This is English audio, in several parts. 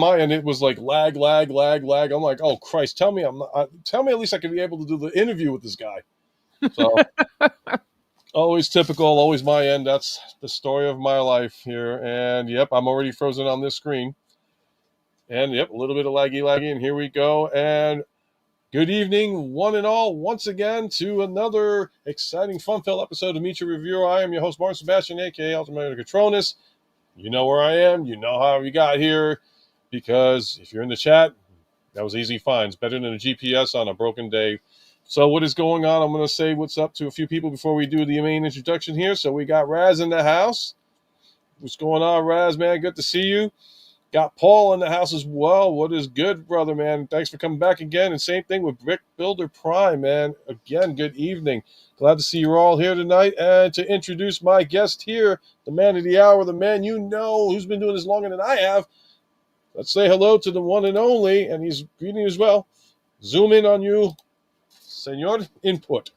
my end, it was like lag. I'm like, oh Christ, tell me tell me at least I can be able to do the interview with this guy. So always typical, always my end. That's the story of my life here. And yep, I'm already frozen on this screen. And yep, a little bit of laggy, and here we go. And good evening, one and all, once again to another exciting, fun-filled episode of Meet Your Reviewer. I am your host, Martin Sebastian, aka UltraMegatronus. You know where I am. You know how we got here. Because if you're in the chat, that was easy finds. Better than a GPS on a broken day. So what is going on? I'm going to say what's up to a few people before we do the main introduction here. So we got Raz in the house. What's going on, Raz, man? Good to see you. Got Paul in the house as well. What is good, brother, man? Thanks for coming back again. And same thing with Brick Builder Prime, man. Again, good evening. Glad to see you're all here tonight. And to introduce my guest here, the man of the hour, the man you know who's been doing this longer than I have. Let's say hello to the one and only, and he's greeting as well. Zoom in on you, Senor Input.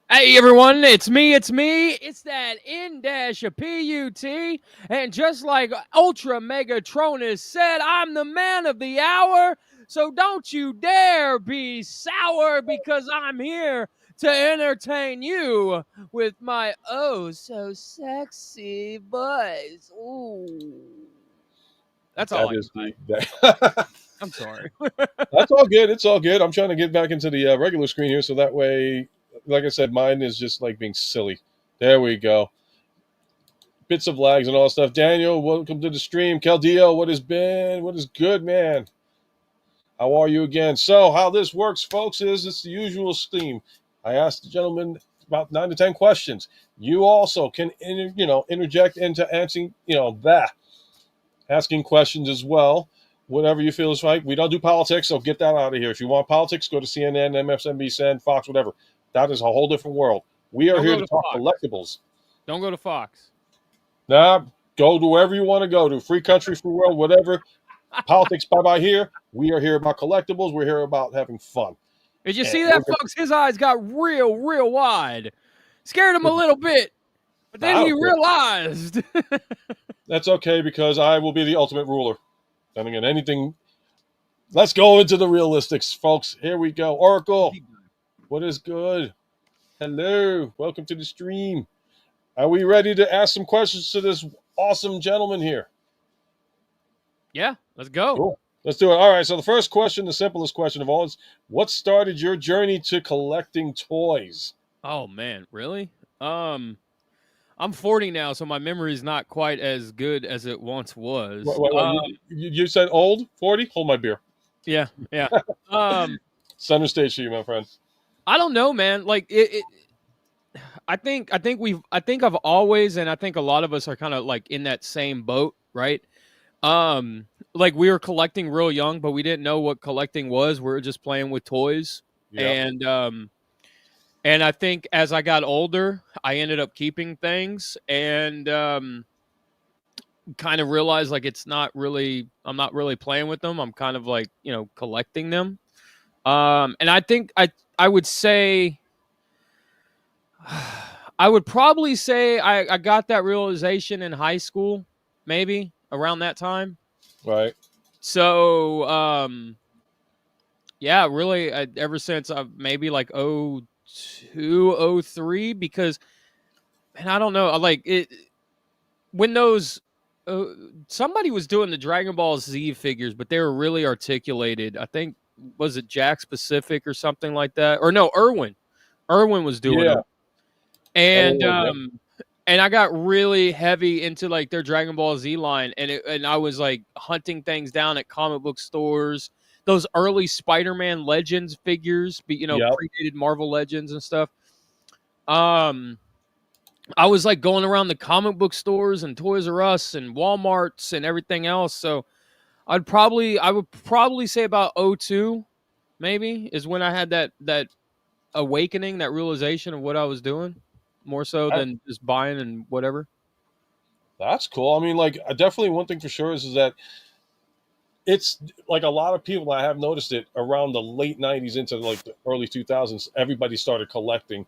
Hey everyone, it's me. It's that N-PUT. And just like UltraMegatronus said, I'm the man of the hour. So don't you dare be sour, because I'm here to entertain you with my oh so sexy voice. Ooh. That's all I'm sorry. That's all good. It's all good. I'm trying to get back into the regular screen here, so that way, like I said, mine is just like being silly. There we go. Bits of lags and all stuff. Daniel, welcome to the stream. Caldeo, what is good, man? How are you again? So how this works, folks, is it's the usual scheme. I asked the gentleman about 9 to 10 questions. You also can interject into answering asking questions as well. Whatever you feel is right. We don't do politics, so get that out of here. If you want politics, go to CNN, MSNBC, Fox, whatever. That is a whole different world. We are here to talk collectibles. Don't go to Fox. Nah, go to wherever you want to go to. Free country, free world, whatever. Politics, bye-bye here. We are here about collectibles. We're here about having fun. Did you see that, folks? His eyes got real wide. Scared him a little bit. But then he realized. That's okay, because I will be the ultimate ruler. Then again, anything. Let's go into the realistics, folks. Here we go. Oracle, what is good? Hello. Welcome to the stream. Are we ready to ask some questions to this awesome gentleman here? Yeah, let's go. Cool. Let's do it. All right. So the first question, the simplest question of all, is what started your journey to collecting toys? Oh, man. Really? I'm 40 now, so my memory is not quite as good as it once was. You said old? 40? Hold my beer. Yeah. Center stage to you, my friend. I don't know, man. Like I think I've always, and I think a lot of us are kind of like in that same boat, right? Like we were collecting real young, but we didn't know what collecting was. We were just playing with toys. Yep. And I think as I got older, I ended up keeping things and kind of realized like I'm not really playing with them. I'm kind of like, collecting them. And I think I would probably say I got that realization in high school, maybe around that time. Right. So, yeah, really ever since I've maybe like 02, 03, because, man, I don't know. Like it when those somebody was doing the Dragon Ball Z figures, but they were really articulated. I think was it Jack Specific or something like that, or no, Irwin was doing them, and and I got really heavy into like their Dragon Ball Z line, and I was like hunting things down at comic book stores. Those early Spider-Man Legends figures, predated Marvel Legends and stuff. I was like going around the comic book stores and Toys R Us and Walmarts and everything else. So I would probably say about 02 maybe is when I had that awakening, that realization of what I was doing, more so than just buying and whatever. That's cool. I mean, like, definitely one thing for sure is that it's like a lot of people, I have noticed it around the late 90s into like the early 2000s, everybody started collecting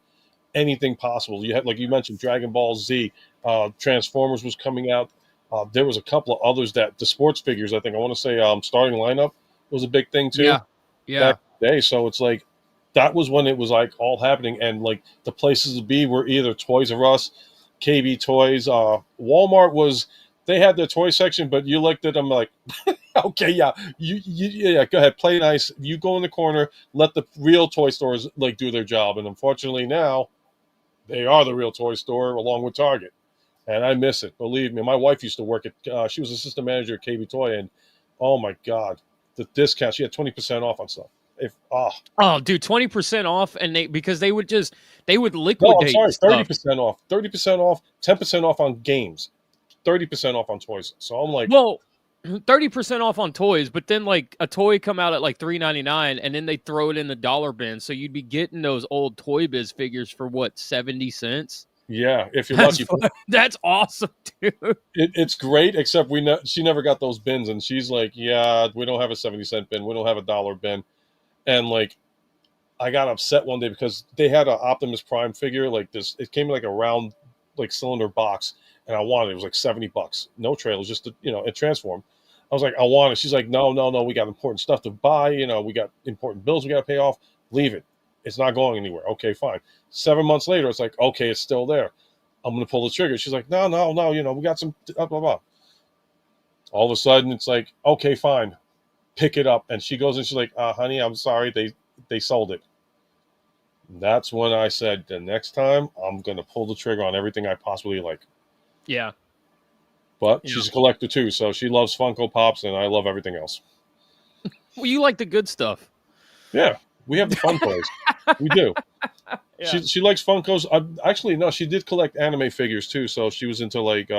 anything possible. You had, like you mentioned, Dragon Ball Z, Transformers was coming out. There was a couple of others that the sports figures. I think I want to say starting lineup was a big thing too Yeah. Yeah. back in the day. So it's like that was when it was like all happening, and like the places to be were either Toys R Us, KB Toys, Walmart was. They had their toy section, but you looked at them like, okay, yeah, yeah, go ahead, play nice. You go in the corner, let the real toy stores like do their job. And unfortunately, now they are the real toy store along with Target, and I miss it. Believe me, my wife used to work at. She was assistant manager at KB Toy, and oh my god, the discount. She had 20% off on stuff. If Oh, dude, 20% off, and because they would no, I'm liquidate sorry, thirty stuff. percent off, 30% off, 10% off on games, 30% off on toys. So I'm like, Well, 30% off on toys, but then like a toy come out at like $3.99, and then they throw it in the dollar bin, so you'd be getting those old Toy Biz figures for what, 70 cents? yeah, if you're That's lucky. that's awesome, dude. It's great, except she never got those bins, and she's like, yeah, we don't have a 70-cent bin, we don't have a dollar bin, and like I got upset one day because they had an Optimus Prime figure like this. It came in like a round, like cylinder box, and I wanted it. It was like $70, no trailers, just to, it transformed. I was like, I want it. She's like, no, no, no. We got important stuff to buy. We got important bills we got to pay off. Leave it. It's not going anywhere. Okay, fine. 7 months later, it's like, okay, it's still there. I'm gonna pull the trigger. She's like, no, no, no. We got some blah blah blah. All of a sudden, it's like, okay, fine. Pick it up, and she goes and she's like, honey, I'm sorry. They sold it. That's when I said, the next time I'm going to pull the trigger on everything I possibly like. Yeah. But Yeah. she's a collector too, so she loves Funko Pops, and I love everything else. Well, you like the good stuff. Yeah, we have the fun toys. We do. Yeah. She likes Funkos. Actually, no, she did collect anime figures too, so she was into like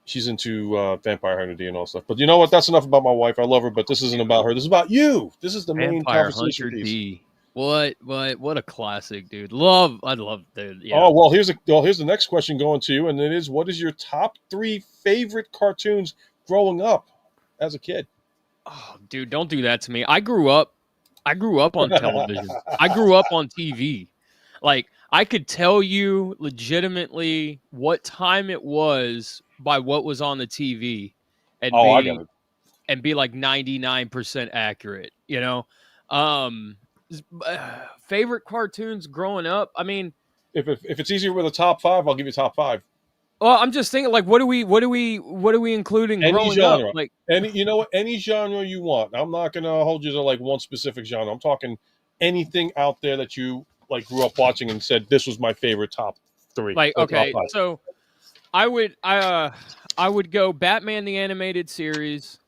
she's into Vampire Hunter D and all stuff. But you know what? That's enough about my wife. I love her, but this isn't about her. This is about you. This is the main Vampire conversation Hunter piece. D. What a classic, dude. I love dude. Yeah. Oh well, here's the next question going to you, and it is: what is your top 3 favorite cartoons growing up as a kid? Oh, dude, don't do that to me. I grew up on television. I grew up on TV. Like, I could tell you legitimately what time it was by what was on the TV, and Oh, I got it. be like 99% accurate, Um favorite cartoons growing up. I mean, If it's easier with a top 5, I'll give you top 5. well, I'm just thinking, like, what do we include in Any growing up? genre, Like, any genre you want. I'm not gonna hold you to like one specific genre. I'm talking anything out there that you like grew up watching and said this was my favorite top 3 or top okay, 5. so I would go Batman the animated series,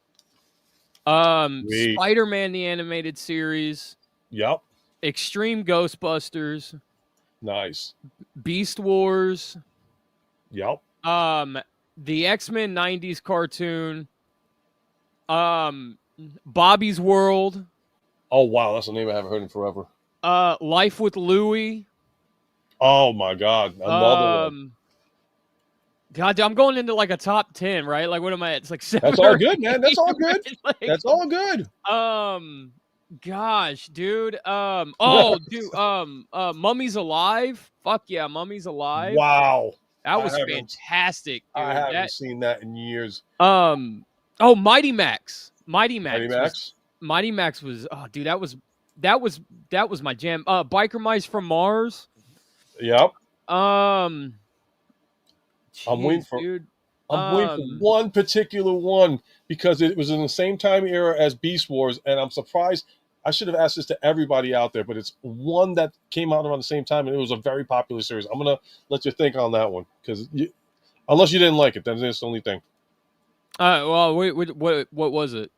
Sweet. Spider-Man the animated series, Yep. Extreme Ghostbusters, Nice. Beast Wars, Yep. the X-Men 90s cartoon, Bobby's World, Oh wow, that's a name I haven't heard in forever. Life with Louie. Oh my god, another one. God, I'm going into like a top 10, right? Like, what am I? It's like 7 That's all or good, man. That's 8, all good. right? Like, That's all good. gosh, dude. Mummy's Alive. Fuck yeah, Mummy's Alive. Wow. That was fantastic, dude. I haven't seen that in years. Mighty Max. Mighty Mighty Max. Mighty Max was, oh, dude, that was my jam. Biker Mice from Mars. Yep. Jeez, I'm waiting for dude. I'm waiting for one particular one because it was in the same time era as Beast Wars, and I'm surprised. I should have asked this to everybody out there, but it's one that came out around the same time, and it was a very popular series. I'm gonna let you think on that one because unless you didn't like it, then it's the only thing. Well, wait, what was it?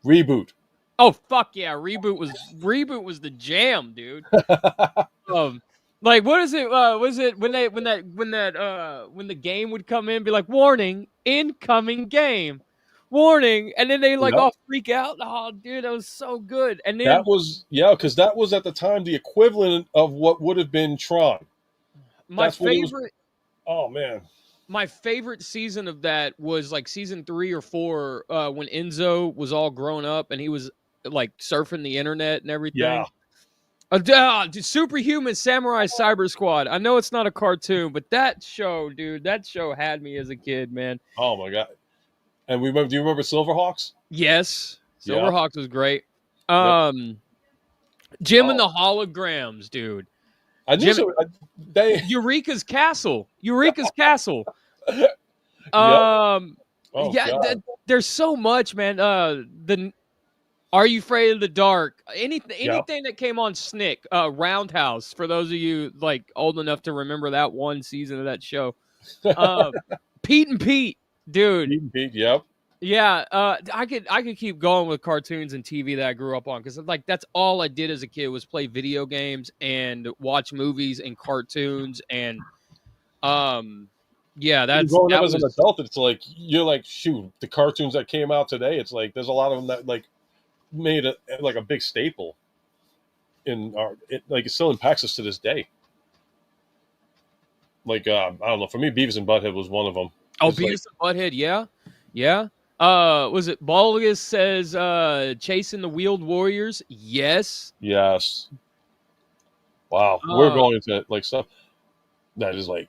Reboot. Oh fuck yeah, Reboot was the jam, dude. Like, what is it? Was it when the game would come in, and be like, warning, incoming game, warning, and then they like all freak out. Oh, dude, that was so good. And then that was because that was at the time the equivalent of what would have been Tron. My favorite. Oh man. My favorite season of that was like season 3 or 4, when Enzo was all grown up and he was like surfing the internet and everything. Yeah. Superhuman Samurai Cyber Squad. I know it's not a cartoon, but that show, dude, that show had me as a kid, man. Oh my god! And we remember. Do you remember Silverhawks? Yes, Yeah. Silverhawks was great. Yep. Jim and Oh, the Holograms, dude. I knew Jim, so. They. Eureka's Castle. Eureka's Castle. Yep. Oh Yeah, god. there's so much, man. The Are You Afraid of the Dark? Yep. Anything that came on Snick, Roundhouse. For those of you like old enough to remember that one season of that show, Pete and Pete, dude. Pete. Yep. Yeah, I could keep going with cartoons and TV that I grew up on because like that's all I did as a kid was play video games and watch movies and cartoons and yeah, You're growing up that as an was. adult, it's like you're like, shoot, the cartoons that came out today. It's like there's a lot of them that like made it like a big staple in our. It still impacts us to this day. Like I don't know. For me, Beavis and Butthead was one of them. Oh, It's like Beavis and Butthead, yeah. Was it Balgus says chasing the Wheeled Warriors? Yes. yes, wow, we're Uh, going into like stuff that is like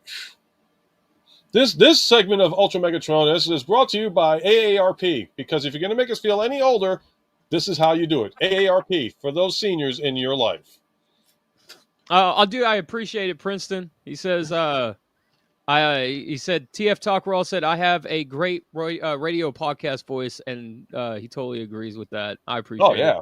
this segment of Ultra Megatronus is brought to you by AARP because if you're going to make us feel any older, this is how you do it. AARP for those seniors in your life. I appreciate it, Princeton. He says he said TF Talk Raw said I have a great radio podcast voice, and he totally agrees with that. I Oh appreciate it. yeah,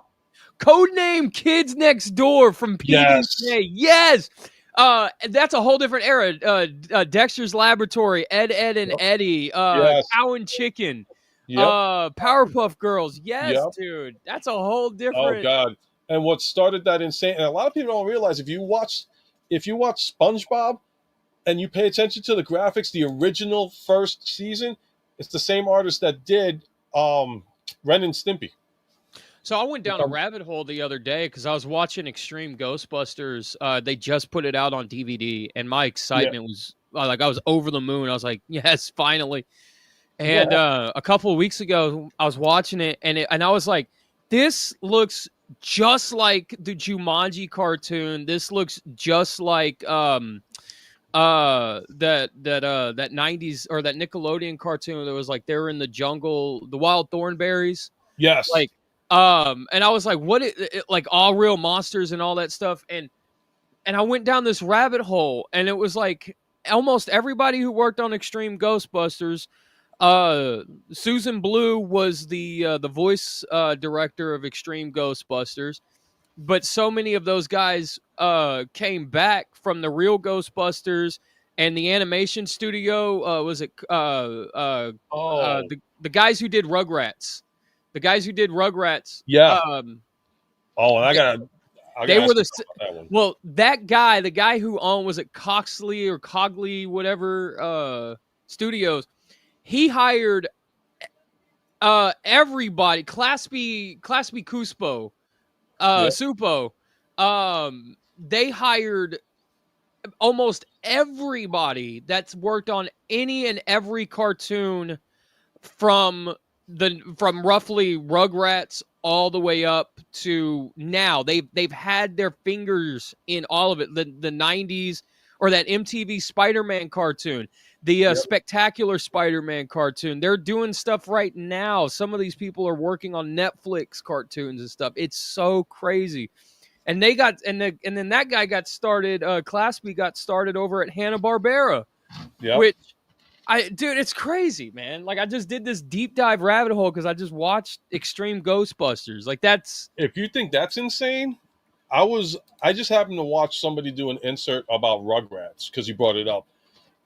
Codename Kids Next Door from yes, PBJ. Yes. That's a whole different era. Dexter's Laboratory, Ed and yep. Eddie, Yes, Cow and Chicken, yep, Powerpuff Girls. Yes, yep. dude. That's a whole Oh different. god. And what started that insane, and a lot of people don't realize, if you watch SpongeBob and you pay attention to the graphics, the original first season, it's the same artist that did Ren and Stimpy. So I went down a rabbit hole the other day because I was watching Extreme Ghostbusters. They just put it out on DVD, and my excitement was like I was over the moon. I was like, "Yes, finally!" And a couple of weeks ago, I was watching it, and I was like, "This looks just like the Jumanji cartoon. This looks just like that 90s or that Nickelodeon cartoon that was like they were in the jungle, the wild thornberries." Yes. Like and I was like, what like all real monsters and all that stuff, and I went down this rabbit hole, and it was like almost everybody who worked on Extreme Ghostbusters. Susan Blue was the voice director of Extreme Ghostbusters, but so many of those guys came back from the real Ghostbusters and the animation studio. Was it the guys who did Rugrats? The guys who did Rugrats. Yeah. And I gotta they were the that one. Well, that guy, the guy who owned, was it Coxley or Cogley, whatever studios. He hired everybody. Class B Cuspo, Supo. They hired almost everybody that's worked on any and every cartoon from roughly Rugrats all the way up to now. They've had their fingers in all of it. The 90s or that MTV Spider-Man cartoon, the Spectacular Spider-Man cartoon. They're doing stuff right now. Some of these people are working on Netflix cartoons and stuff. It's so crazy. And they got and then that guy got started. Class B got started over at Hanna-Barbera, which dude, it's crazy, man. Like I just did this deep dive rabbit hole because I just watched Extreme Ghostbusters. Like that's if you think that's insane, I just happened to watch somebody do an insert about Rugrats because you brought it up,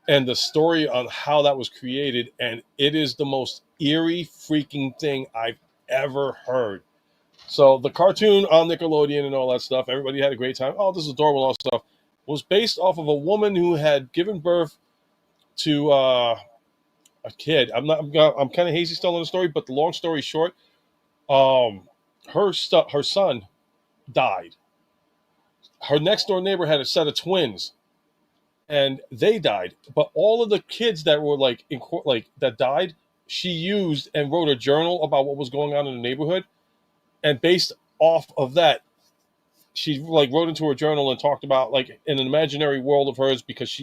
and the story on how that was created, and it is the most eerie freaking thing I've ever heard. So the cartoon on Nickelodeon and all that stuff, everybody had a great time. Oh, this is adorable, all stuff. Was based off of a woman who had given birth to a kid. I'm kind of hazy still on the story, but the long story short, her son died. Her next door neighbor had a set of twins, and they died. But all of the kids that were that died, she used and wrote a journal about what was going on in the neighborhood, and based off of that, she like wrote into her journal and talked about like in an imaginary world of hers because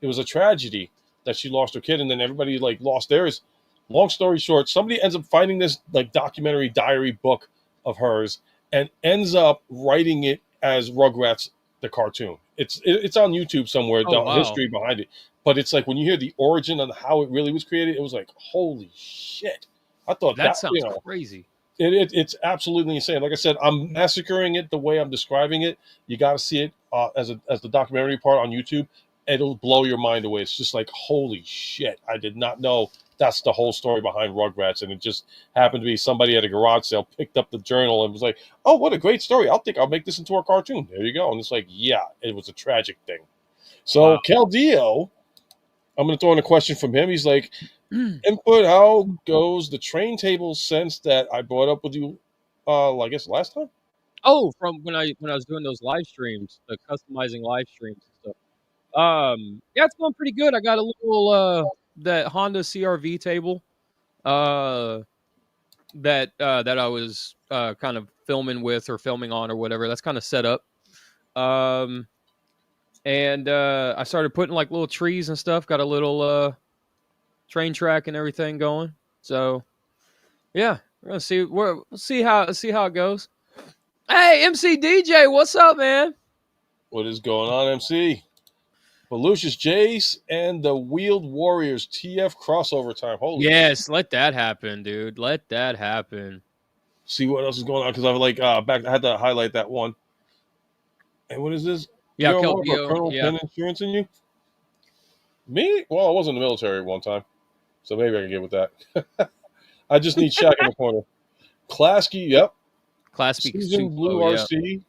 it was a tragedy that she lost her kid and then everybody like lost theirs. Long story short, somebody ends up finding this like documentary diary book of hers and ends up writing it as Rugrats the cartoon. It's on YouTube somewhere, Oh the wow, history behind it. But it's like when you hear the origin and how it really was created, it was like holy shit. I thought that that sounds crazy. it's absolutely insane. Like I said, I'm massacring it the way I'm describing it. You got to see it as the documentary part on YouTube. It'll blow your mind away. It's just like holy shit! I did not know that's the whole story behind Rugrats, and it just happened to be somebody at a garage sale picked up the journal and was like, "Oh, what a great story! I'll make this into a cartoon." There you go. And it's like, yeah, it was a tragic thing. So Wow. Caldeo, I'm going to throw in a question from him. He's like, input, how goes the train table sense that I brought up with you I guess last time? Oh, from when I was doing those live streams, the customizing live streams and stuff. Yeah, it's going pretty good. I got a little that Honda CRV table uh that I was kind of filming with or filming on or whatever. That's kind of set up. Um and I started putting like little trees and stuff. Got a little train track and everything going. So yeah, we're gonna see how it goes. Hey, MC DJ, what's up, man? What is going on, MC? Volusius Jace and the Wheeled Warriors TF crossover time. Holy shit. Yes, let that happen, dude. Let that happen. See what else is going on because I was like back. I had to highlight that one. And what is this? Yeah, You're more of a Keldeo. Colonel Yeah. Penn insurance in you? Me? Well, I was in the military at one time, so maybe I can get with that. I just need Shaq in the corner. Klasky, yep. Class B Season Blue Suplo, yeah. RC.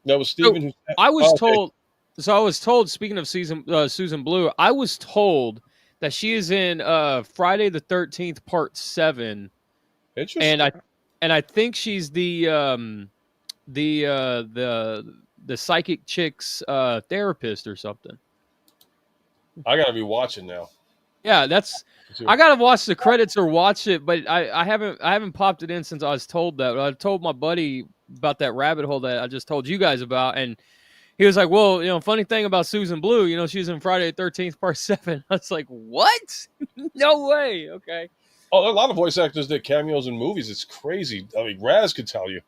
That was So Steven who. I was Oh, okay. told. So I was told. Speaking of Susan Blue, I was told that she is in Friday the 13th Part 7, and Interesting. I think she's the psychic chick's therapist or something. I gotta be watching now. Yeah, that's. I gotta watch the credits or watch it, but I haven't popped it in since I was told that. I told my buddy about that rabbit hole that I just told you guys about, and he was like, "Well, funny thing about Susan Blue, she's in Friday the 13th Part 7." I was like, "What? No way." Okay. Oh, a lot of voice actors did cameos in movies. It's crazy. I mean, Raz could tell you,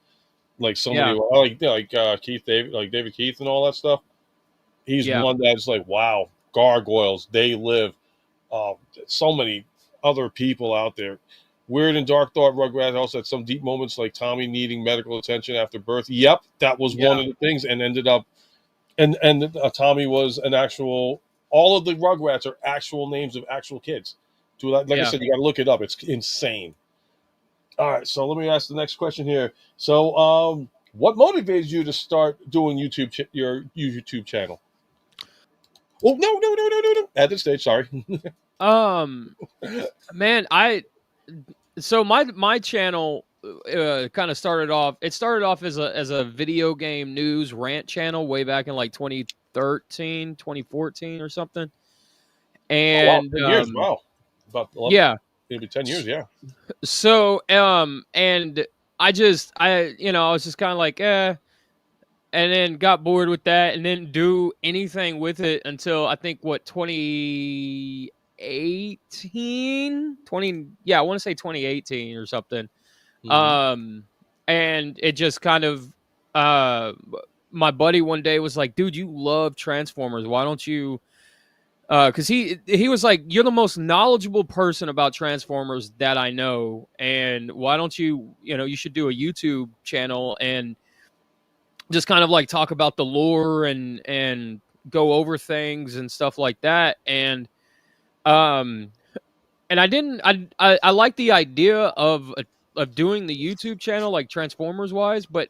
like somebody Yeah. Keith David, like David Keith and all that stuff. He's Yeah. one that's like, wow, gargoyles, they live. So many other people out there. Weird and Dark Thought Rugrats also had some deep moments like Tommy needing medical attention after birth. Yep, that was one Yeah. of the things, and ended up, and Tommy was an actual. All of the Rugrats are actual names of actual kids. Like I Yeah. said, you got to look it up. It's insane. All right, so let me ask the next question here. So, what motivated you to start doing your YouTube channel? Oh no! At this stage, sorry. Um, man, so my channel kind of started off. It started off as a video game news rant channel way back in like 2013, 2014 or something. Oh wow, And 10 years! Wow, about 11, yeah. maybe 10 years. Yeah. So and I was just kind of like and then got bored with that and didn't do anything with it until I think what 2018 20 yeah, I want to say 2018 or something. Mm-hmm. Um and it just kind of uh my buddy one day was like, "Dude, you love Transformers. Why don't you cuz he was like, "You're the most knowledgeable person about Transformers that I know, and why don't you should do a YouTube channel and just kind of like talk about the lore and go over things and stuff like that." Um and I didn't I like the idea of doing the YouTube channel like Transformers wise, but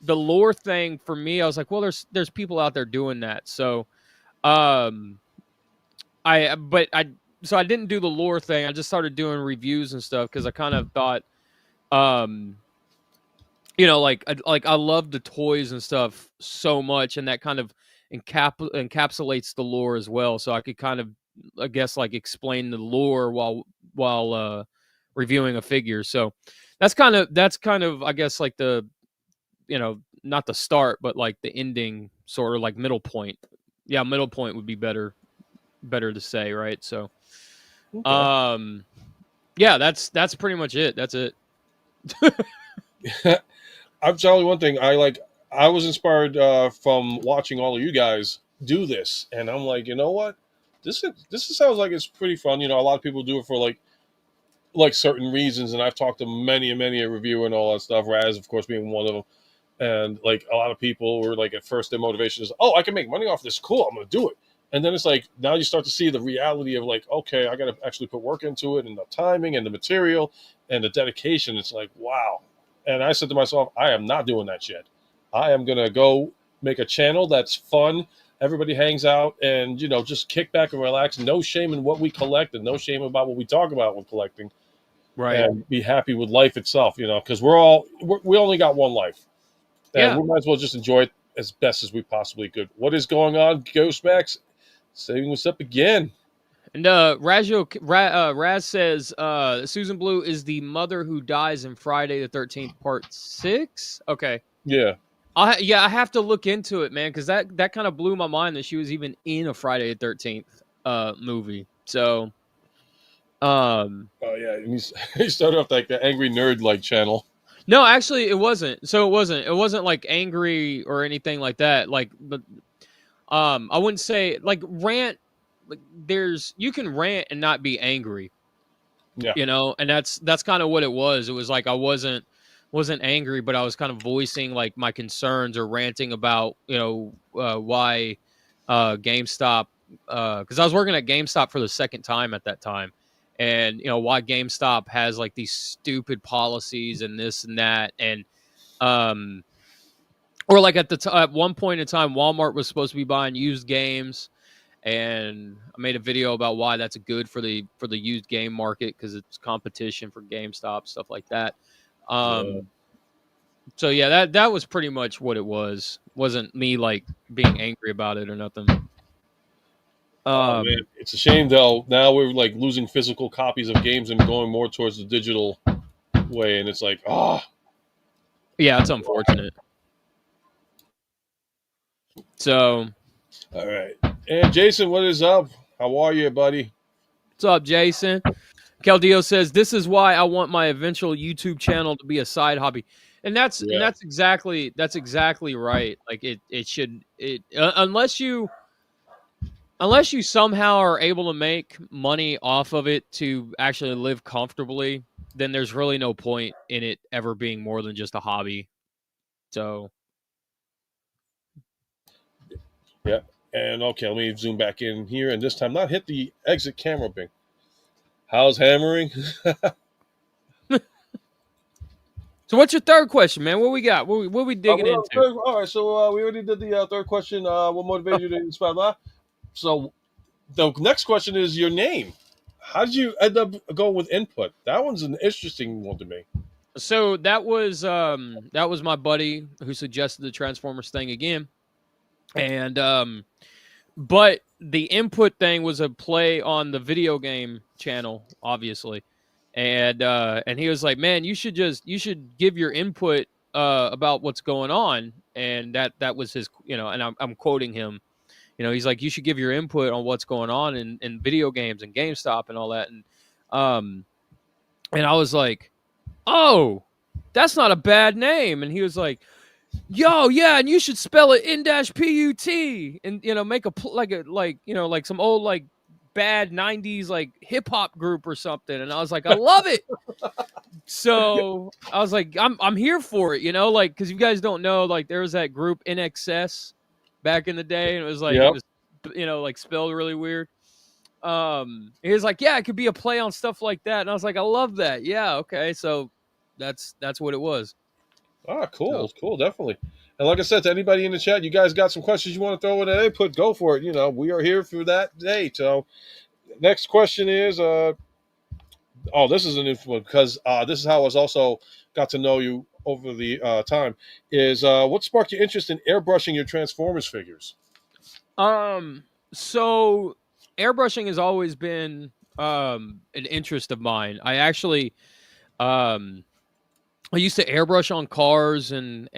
the lore thing for me, I was like, well, there's people out there doing that. So um I but I so I didn't do the lore thing. I just started doing reviews and stuff because I kind of thought um like I love the toys and stuff so much, and that kind of encapsulates the lore as well. So I could kind of, I guess, like explain the lore while reviewing a figure. So that's kind of I guess like not the start, but like the ending, sort of like middle point. Yeah, middle point would be better to say, right? So, Okay. um, yeah, that's pretty much it. That's it. I'm telling you one thing. I was inspired from watching all of you guys do this, and I'm like, you know what? Sounds like it's pretty fun. A lot of people do it for like certain reasons, and I've talked to many and many a reviewer and all that stuff. Raz, of course, being one of them. And like a lot of people were like, at first their motivation is, oh, I can make money off this. Cool, I'm going to do it. And then it's like, now you start to see the reality of like, okay, I got to actually put work into it, and the timing and the material and the dedication. It's like, wow. And I said to myself, I am not doing that shit. I am going to go make a channel that's fun. Everybody hangs out and, just kick back and relax. No shame in what we collect, and no shame about what we talk about when collecting, Right. and be happy with life itself, because we only got one life, and Yeah. we might as well just enjoy it as best as we possibly could. What is going on, Ghost Max? Saving us up again. And Raz says Susan Blue is the mother who dies in Friday the 13th, part 6. Okay. Yeah. I have to look into it, man, because that kind of blew my mind that she was even in a Friday the 13th movie. So, Oh yeah, and he started off like the angry nerd like channel. no, actually, it wasn't. So it wasn't like angry or anything like that. Like, but I wouldn't say like rant. Like, you can rant and not be angry, Yeah. and that's kind of what it was. It was like I wasn't angry, but I was kind of voicing like my concerns or ranting about why GameStop, because I was working at GameStop for the second time at that time, and why GameStop has like these stupid policies and this and that, and um or like at one point in time Walmart was supposed to be buying used games, and I made a video about why that's good for the used game market because it's competition for GameStop, stuff like that. Yeah. So yeah, that was pretty much what it was. Wasn't me like being angry about it or nothing. Oh man, it's a shame though. Now we're like losing physical copies of games and going more towards the digital way, and it's like, Yeah, it's unfortunate. So, all right. And Jason, what is up? How are you, buddy? what's up, Jason? Caldeo says this is why I want my eventual YouTube channel to be a side hobby, and Yeah. that's exactly right. Like it should unless you somehow are able to make money off of it to actually live comfortably, then there's really no point in it ever being more than just a hobby. So, Yeah. And okay, let me zoom back in here, and this time not hit the exit camera thing. How's hammering? so what's your third question, man? What we got? What we digging into? All right, so we already did the third question. What motivated you to inspire? Blah. So the next question is your name. How did you end up going with input? That one's an interesting one to me. So that was my buddy who suggested the Transformers thing again, and but the input thing was a play on the video game channel, obviously, and he was like, "Man, you should give your input about what's going on," and that was his, and I'm quoting him. He's like, "You should give your input on what's going on in video games and GameStop and all that," um, and I was like, "Oh, that's not a bad name," and he was like, yo, yeah, and you should spell it N-P-U-T, and make like some old like bad '90s like hip hop group or something. And I was like, I love it. So I was like, I'm here for it, like because you guys don't know, like there was that group NXS back in the day, and it was like Yep. like spelled really weird. He was like, yeah, it could be a play on stuff like that, and I was like, I love that. Yeah, okay, so that's what it was. So. Cool, definitely. And like I said to anybody in the chat, you guys got some questions you want to throw in there, put go for it. We are here for that day. So next question is this is an info because this is how I was also got to know you over the time is what sparked your interest in airbrushing your Transformers figures? So airbrushing has always been an interest of mine. I actually I used to airbrush on cars and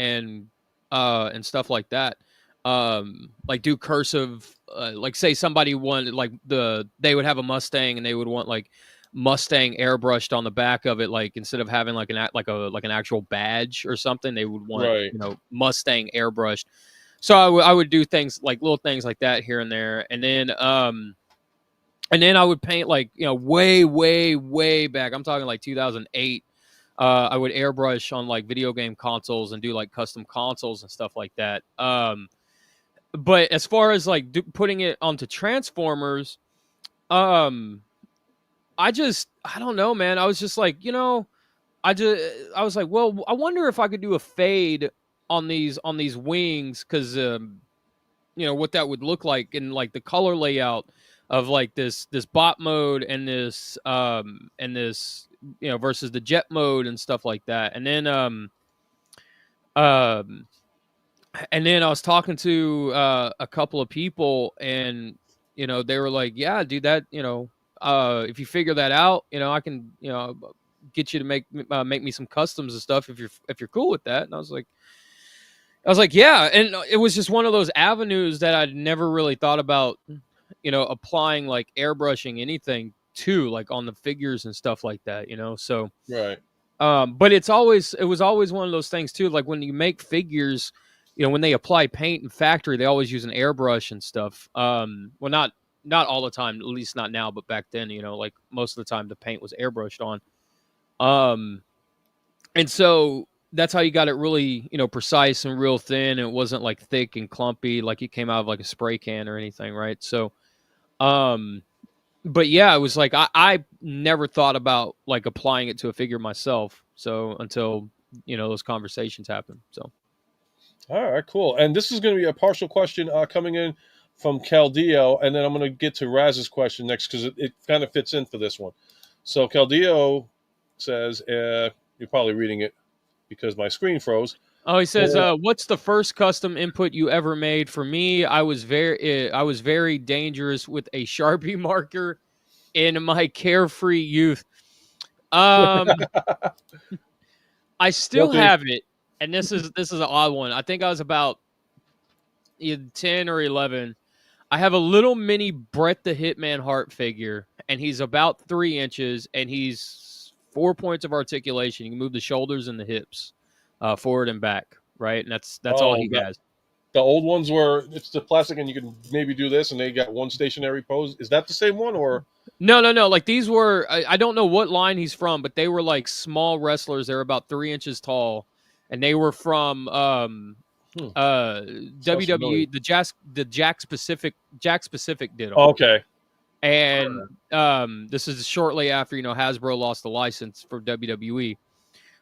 stuff like that. Like do cursive, like say somebody wanted like they would have a Mustang and they would want like Mustang airbrushed on the back of it, like instead of having like an actual badge or something, they would want, Right. you know, Mustang airbrushed. So I would do things like little things like that here and there, and then I would paint like, you know, way back. I'm talking like 2008. I would airbrush on like video game consoles and do like custom consoles and stuff like that. But as far as like putting it onto Transformers, um, I don't know, man. I was just like, you know, I was like, well, I wonder if I could do a fade on these wings, because you know what that would look like in like the color layout of like this bot mode and this, you know, versus the jet mode and stuff like that. Um and then I was talking to a couple of people, and you know, they were like, yeah, dude, that, you know, if you figure that out, you know, I can, you know, get you to make me some customs and stuff if you're cool with that. And I was like, yeah. And it was just one of those avenues that I'd never really thought about, you know, applying like airbrushing anything to, like on the figures and stuff like that, you know. So Right. but it was always one of those things too, like when you make figures, you know, when they apply paint in factory, they always use an airbrush and stuff. Well, not all the time, at least not now, but back then, you know, like most of the time the paint was airbrushed on. And so that's how you got it really, you know, precise and real thin. And it wasn't like thick and clumpy, like it came out of like a spray can or anything, right? So, um, but yeah, it was like I never thought about like applying it to a figure myself. So until, you know, those conversations happen. So All right, cool. And this is going to be a partial question coming in from Caldeo, and then I'm going to get to Raz's question next because it kind of fits in for this one. So Caldeo says, you're probably reading it because my screen froze. oh, he says, what's the first custom input you ever made? For me, I was very dangerous with a Sharpie marker in my carefree youth. I still Guilty. have it, and this is an odd one. I think I was about either 10 or 11. I have a little mini Brett the Hitman Hart figure, and he's about 3 inches, and he's 4 points of articulation. You can move the shoulders and the hips, forward and back, right? And that's all he has. The old ones were it's the plastic, and you can maybe do this, and they got one stationary pose. Is that the same one, or No. Like these were, I don't know what line he's from, but they were like small wrestlers. They were about 3 inches tall, and they were from WWE. The Jack Specific did them. okay? And this is shortly after, you know, Hasbro lost the license for WWE.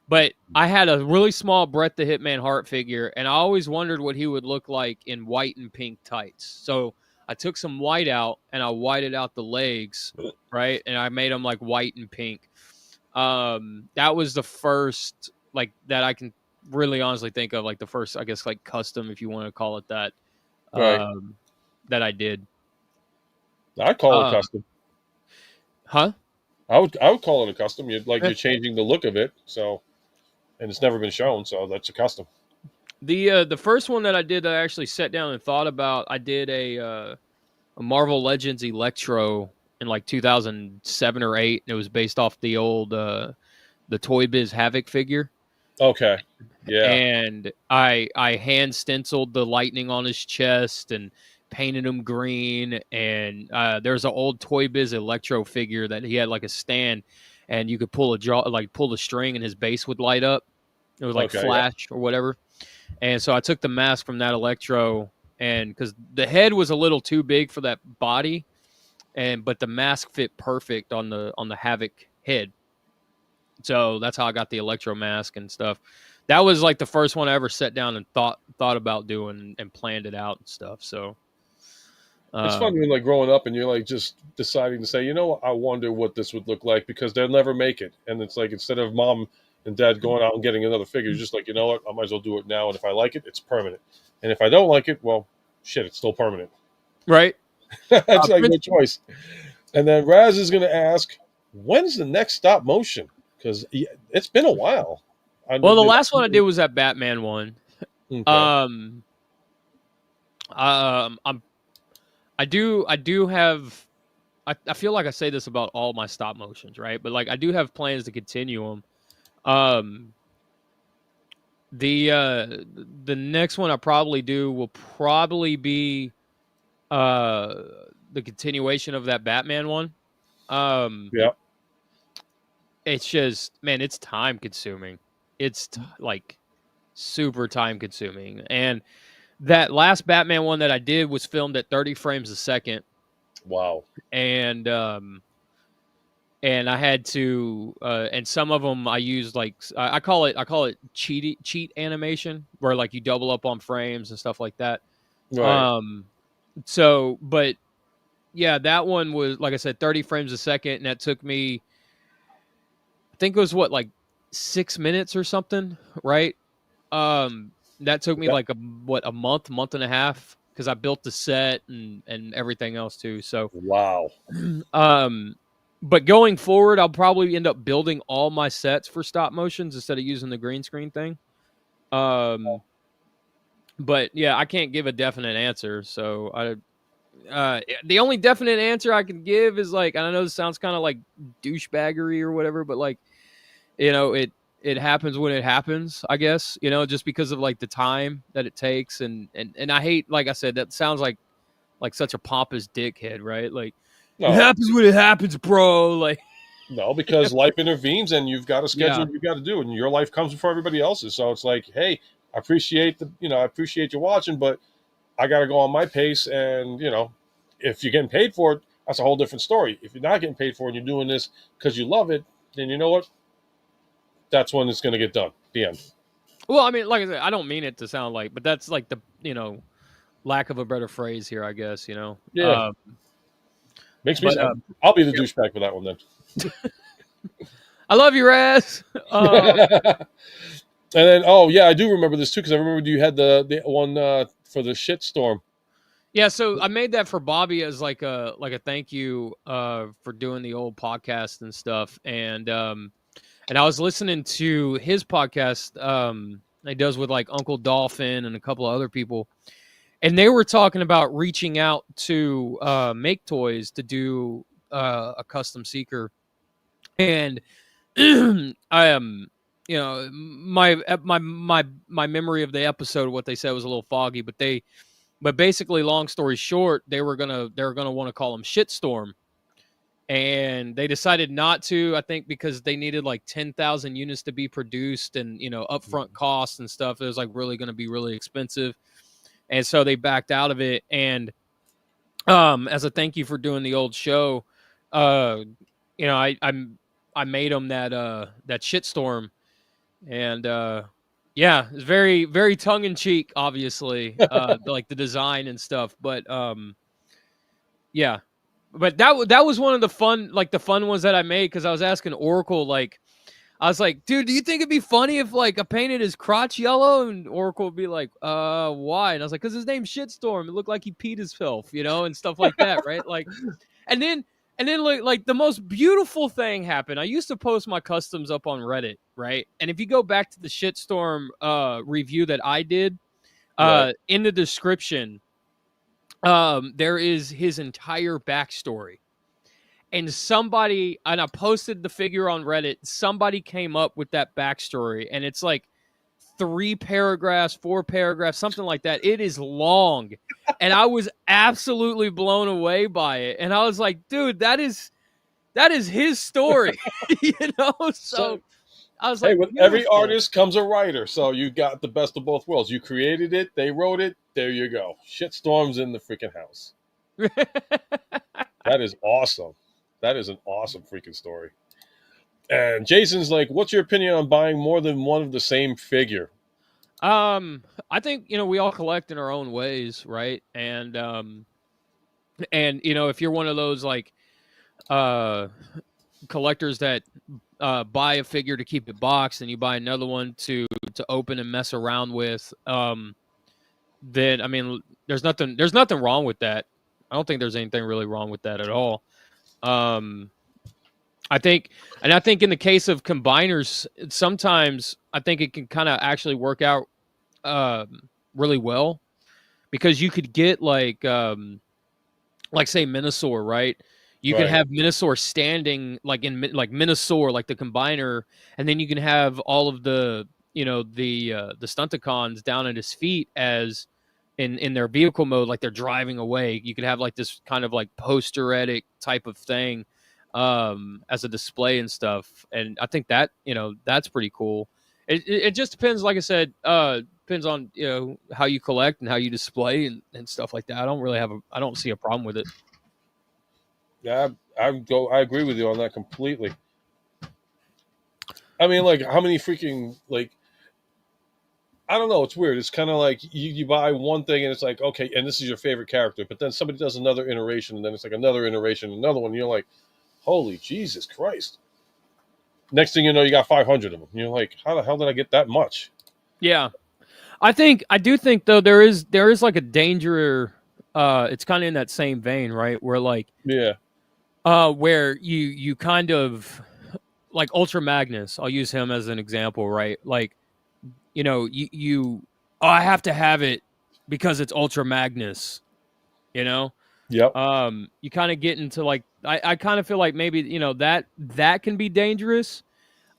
But I had a really small Bret the Hitman Hart figure, and I always wondered what he would look like in white and pink tights. So I took some white out, and I whited out the legs, right? And I made them like white and pink. That was the first, like, that I can really honestly think of, like the first, I guess, like custom, if you want to call it that, Right. that I did. I'd call it custom. Huh? I would call it a custom. You're changing the look of it, so, and it's never been shown, so that's a custom. The first one that I did that I actually sat down and thought about, I did a Marvel Legends Electro in like 2007 or 8. And it was based off the old the Toy Biz Havoc figure. Okay. Yeah. And I hand stenciled the lightning on his chest and painted him green. And there's an old Toy Biz Electro figure that he had like a stand, and you could pull the string and his base would light up. It was like flash or whatever. And so I took the mask from that Electro, and because the head was a little too big for that body, but the mask fit perfect on the Havoc head. So that's how I got the Electro mask and stuff. That was like the first one I ever sat down and thought about doing and planned it out and stuff. So it's fun when like growing up and you're like just deciding to say, you know, I wonder what this would look like, because they'll never make it. And it's like, instead of mom and dad going out and getting another figure, you're just like, you know what, I might as well do it now. And if I like it, it's permanent. And if I don't like it, well, shit, it's still permanent. Right. It's like no choice. And then Raz is going to ask, when's the next stop motion? Because it's been a while. Well, the last one I did was that Batman one. Okay. I'm I do have I feel like I say this about all my stop motions, right? But like I do have plans to continue them. Um the next one I probably do will probably be uh the continuation of that Batman one. Um Yeah. it's just, man, it's time consuming. It's like super time consuming. And that last Batman one that I did was filmed at 30 frames a second. Wow. And I had to and some of them I used like I call it cheat animation, where like you double up on frames and stuff like that. Right. So but yeah, that one was, like I said, 30 frames a second, and that took me, I think it was what, like 6 minutes or something, right? That took me Yeah. like a month and a half, because I built the set and everything else too. So Wow. um but going forward, I'll probably end up building all my sets for stop motions instead of using the green screen thing. But yeah, I can't give a definite answer. So the only definite answer I can give is, like, and I know this sounds kind of like douchebaggery or whatever, but like, it happens when it happens, I guess, just because of like the time that it takes. And I hate, like I said, that sounds like such a pompous dickhead, right? Like, it No. happens when it happens, bro. Like, No, because life intervenes and you've got a schedule yeah. you've got to do, and your life comes before everybody else's. So it's like, hey, I appreciate you watching, but I got to go on my pace. And if you're getting paid for it, that's a whole different story. If you're not getting paid for it and you're doing this because you love it, then you know what? That's when it's going to get done. The end. Well, I mean, like I said, I don't mean it to sound like, but that's like the, lack of a better phrase here, I guess, Yeah, makes me. But I'll be the yeah. douchebag for that one then. I love your ass. And then, oh yeah, I do remember this too, because I remember you had the one for the shit storm. Yeah, so I made that for Bobby as like a thank you for doing the old podcast and stuff. And I was listening to his podcast he does with like Uncle Dolphin and a couple of other people. And they were talking about reaching out to Make Toys to do a custom seeker. And I am, my memory of the episode, what they said, was a little foggy, but basically, long story short, they were gonna want to call him Shitstorm, and they decided not to. I think because they needed like 10,000 units to be produced, and upfront costs and stuff. It was like really going to be really expensive, and so they backed out of it. And as a thank you for doing the old show, I made them that Shitstorm, and yeah, it's very, very tongue in cheek, obviously, like the design and stuff. But yeah, but that was one of the fun ones that I made, because I was asking Oracle, like, I was like, dude, do you think it'd be funny if like I painted his crotch yellow? And Oracle would be like, why? And I was like, because his name's Shitstorm. It looked like he peed himself, and stuff like that, right? Like, and then like the most beautiful thing happened. I used to post my customs up on Reddit, right? And if you go back to the Shitstorm review that I did, Right. in the description, there is his entire backstory. And I posted the figure on Reddit. Somebody came up with that backstory, and it's like 3 paragraphs, 4 paragraphs, something like that. It is long, and I was absolutely blown away by it. And I was like, dude, that is his story, So I was Hey, like, with every beautiful. artist comes a writer, so you got the best of both worlds. You created it, they wrote it. There you go. Shitstorm's in the freaking house. That is awesome. That is an awesome freaking story. And Jason's like, "What's your opinion on buying more than one of the same figure?" I think, we all collect in our own ways, right? And if you're one of those like collectors that buy a figure to keep it boxed, and you buy another one to open and mess around with, then I mean, there's nothing wrong with that. I don't think there's anything really wrong with that at all. I think in the case of combiners, sometimes I think it can kind of actually work out really well because you could get like say Minosaur, right? You can Right. have Minosaur standing like like Minosaur, like the combiner, and then you can have all of the the Stunticons down at his feet as in their vehicle mode, like they're driving away. You could have like this kind of like posteretic type of thing as a display and stuff. And I think that that's pretty cool. It just depends, like I said, depends on how you collect and how you display and stuff like that. I don't see a problem with it. Yeah, I agree with you on that completely. I mean, like, how many freaking like I don't know. It's weird. It's kind of like you buy one thing and it's like, okay, and this is your favorite character, but then somebody does another iteration, and then it's like another iteration, another one. And you're like, holy Jesus Christ! Next thing you know, you got 500 of them. You're like, how the hell did I get that much? Yeah, I do think though there is like a danger. It's kind of in that same vein, right? Where like Yeah. where you kind of like Ultra Magnus. I'll use him as an example, right? Like you oh, I have to have it because it's Ultra Magnus. You know, Yep. you kind of get into like I kind of feel like maybe that can be dangerous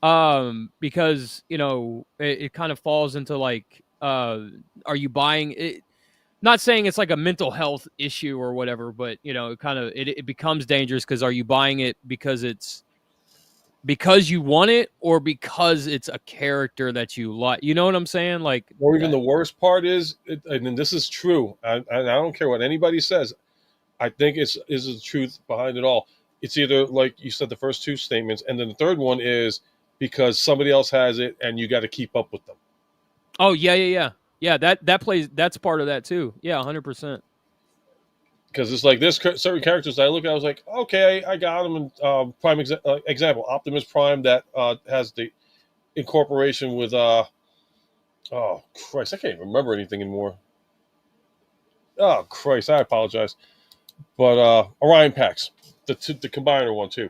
because it kind of falls into like are you buying it, not saying it's like a mental health issue or whatever, but it kind of it becomes dangerous because are you buying it because you want it or because it's a character that you like, you know what I'm saying, like Or even the worst part is, and this is true, and I don't care what anybody says. I think it's is the truth behind it all. It's either like you said, the first two statements, and then the third one is because somebody else has it, and you got to keep up with them. oh yeah, that plays, that's part of that too, yeah, 100%. Because it's like this certain characters I look at, I was like, okay, I got them. And prime example, Optimus Prime that has the incorporation with oh Christ, I can't even remember anything anymore. Oh Christ, I apologize. But Orion packs, the combiner one too.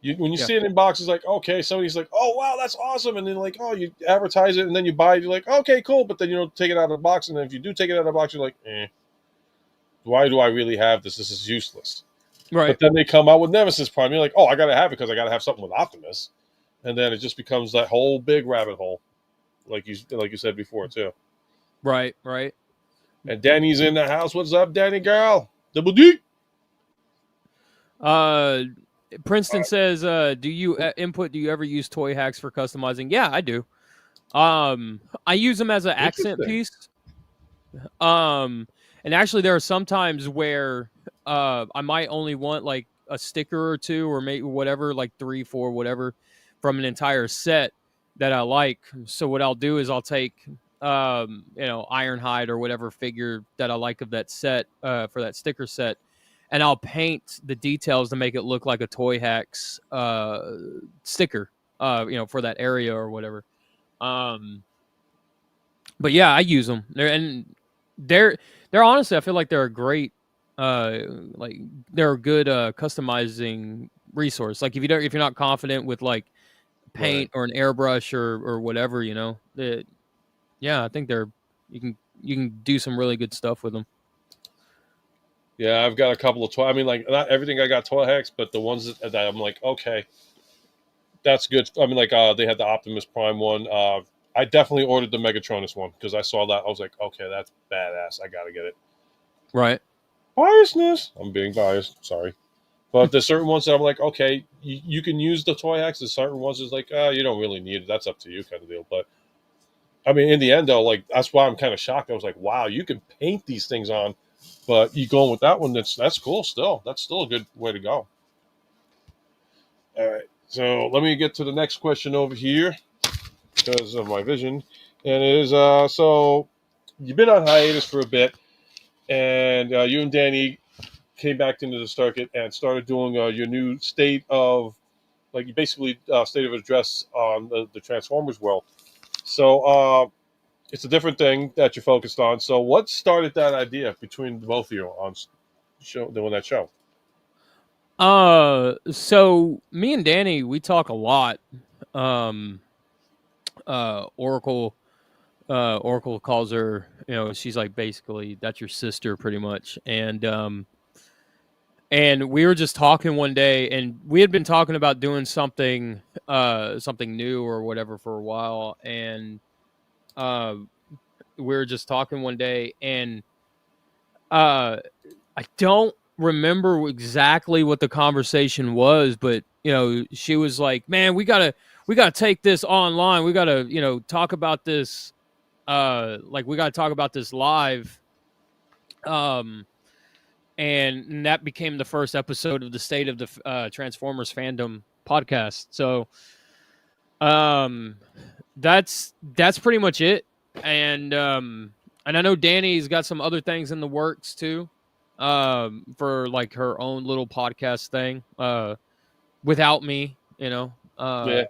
When you Yeah, see it in boxes, like okay, somebody's like, oh wow, that's awesome, and then like, oh, you advertise it, and then you buy it, you're like, okay, cool, but then you don't take it out of the box, and then if you do take it out of the box, you're like, why do I really have this? This is useless. right. But then they come out with Nemesis Prime. You're like, oh, I gotta have it because I gotta have something with Optimus, and then it just becomes that whole big rabbit hole, like you said before too. Right. And Danny's in the house. What's up, Danny girl? Double D. uh Princeton says do you do you ever use toy hacks for customizing? Yeah, I do. I use them as an accent Interesting. piece. And actually there are some times where I might only want like a sticker or two or maybe whatever, like 3 4 whatever from an entire set that I like. So what I'll do is I'll take Ironhide or whatever figure that I like of that set for that sticker set, and I'll paint the details to make it look like a Toy Hacks sticker for that area or whatever. Um but yeah, I use them. They're honestly, I feel like they're a great like they're a good customizing resource. Like if you're not confident with like Right. paint or an airbrush or whatever, yeah, I think you can do some really good stuff with them. Yeah, I've got a couple of toy. I mean, like not everything I got toy hacks, but the ones that I'm like, okay, that's good. I mean, like they had the Optimus Prime one. I definitely ordered the Megatronus one because I saw that. I was like, okay, that's badass. I gotta get it. Right. Biasness. I'm being biased. Sorry. But there's certain ones that I'm like, okay, you can use the toy hacks. There's certain ones that's like, you don't really need it. That's up to you, kind of deal. But I mean, in the end, though, like that's why I'm kind of shocked. I was like, wow, you can paint these things on, but you going with that one? That's cool. Still, that's still a good way to go. All right. So let me get to the next question over here because of my vision, and it is so you've been on hiatus for a bit, and you and Danny came back into the circuit and started doing your new state of like basically state of address on the Transformers world. So it's a different thing that you're focused on. So what started that idea between both of you on doing that show? So me and Danny, we talk a lot. Um Oracle Oracle calls her, she's like basically that's your sister pretty much. And we were just talking one day, and we had been talking about doing something new or whatever for a while, and uh we were just talking one day, and uh I don't remember exactly what the conversation was, but she was like, "Man, we gotta take this online. We gotta talk about this. Like we gotta talk about this live." Um, and that became the first episode of the State of the Transformers Fandom podcast. So, um, that's pretty much it. And I know Danny's got some other things in the works too, for like her own little podcast thing, without me, Yeah,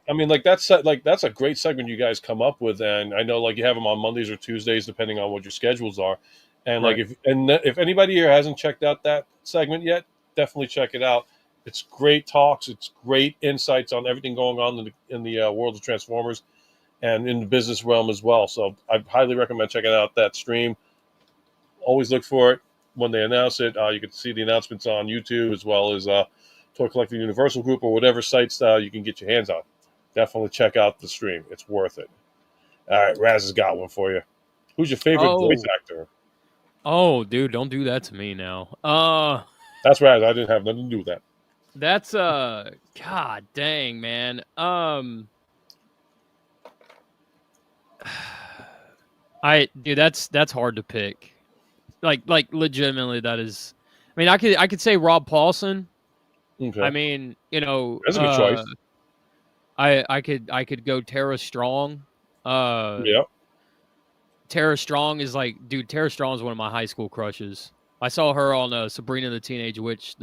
I mean, like that's a great segment you guys come up with, and I know like you have them on Mondays or Tuesdays depending on what your schedules are. And like right. if anybody here hasn't checked out that segment yet, definitely check it out. It's great talks. It's great insights on everything going on in the world of Transformers and in the business realm as well. So I highly recommend checking out that stream. Always look for it when they announce it. You can see the announcements on YouTube as well as Toy Collecting Universal Group or whatever sites you can get your hands on. Definitely check out the stream. It's worth it. All right, Raz has got one for you. Who's your favorite voice actor? Oh, dude, don't do that to me now. That's Raz. I didn't have nothing to do with that. That's god dang, man. Dude, that's hard to pick. Like legitimately that is. I mean, I could say Rob Paulson. Okay. I mean, That's a good choice. I could go Tara Strong. Yeah. Tara Strong is like, dude, Tara Strong is one of my high school crushes. I saw her on the Sabrina Teenage Witch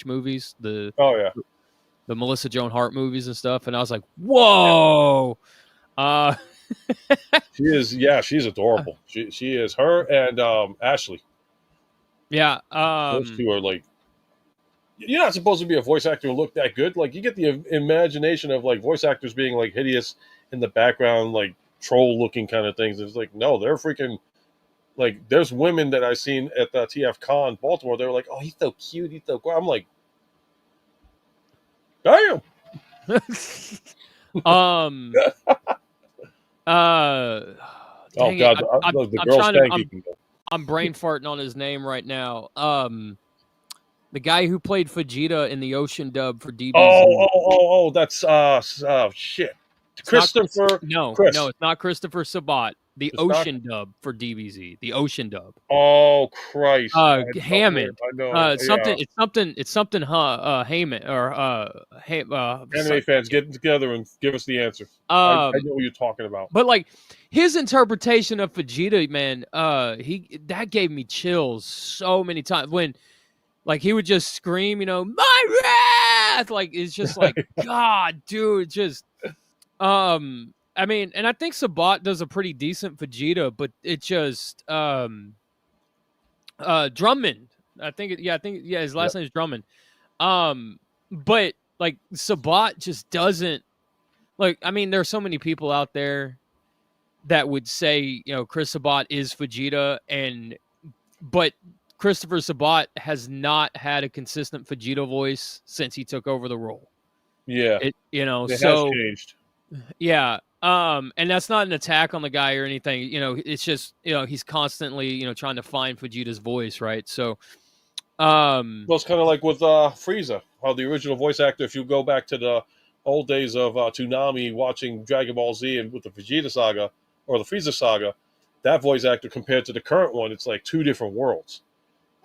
movies, the Melissa Joan Hart movies and stuff, and I was like, whoa. She's adorable. She is. Her and Ashley. Yeah. Those two are like, you're not supposed to be a voice actor and look that good. Like you get the imagination of like voice actors being like hideous in the background, like troll looking kind of things. It's like, no, they're freaking like, there's women that I've seen at the TF Con Baltimore. They were like, oh, he's so cute. He's so cool. I'm like, damn. Oh God, the girls stanky. I'm brain farting on his name right now. The guy who played Vegeta in the Ocean dub for DBZ. Oh, that's shit. Christopher. No, it's not Christopher Sabat. The Ocean dub for DBZ. The Ocean dub. Oh Christ. Hammond. I know. It's something. Hammond or Anime fans, get together and give us the answer. I know what you're talking about. But like his interpretation of Vegeta, man, that gave me chills so many times when. Like he would just scream, my wrath! Like it's just like, God, dude, just I mean, and I think Sabat does a pretty decent Vegeta, but it just Drummond. I think his last name is Drummond. But like Sabat just doesn't like, I mean, there's so many people out there that would say, Chris Sabat is Vegeta, but Christopher Sabat has not had a consistent Vegeta voice since he took over the role. Yeah. It has changed. Yeah. And that's not an attack on the guy or anything. It's just, he's constantly, trying to find Vegeta's voice, right? So well, it's kind of like with Frieza, how the original voice actor, if you go back to the old days of Toonami watching Dragon Ball Z and with the Vegeta saga or the Frieza saga, that voice actor compared to the current one, it's like two different worlds.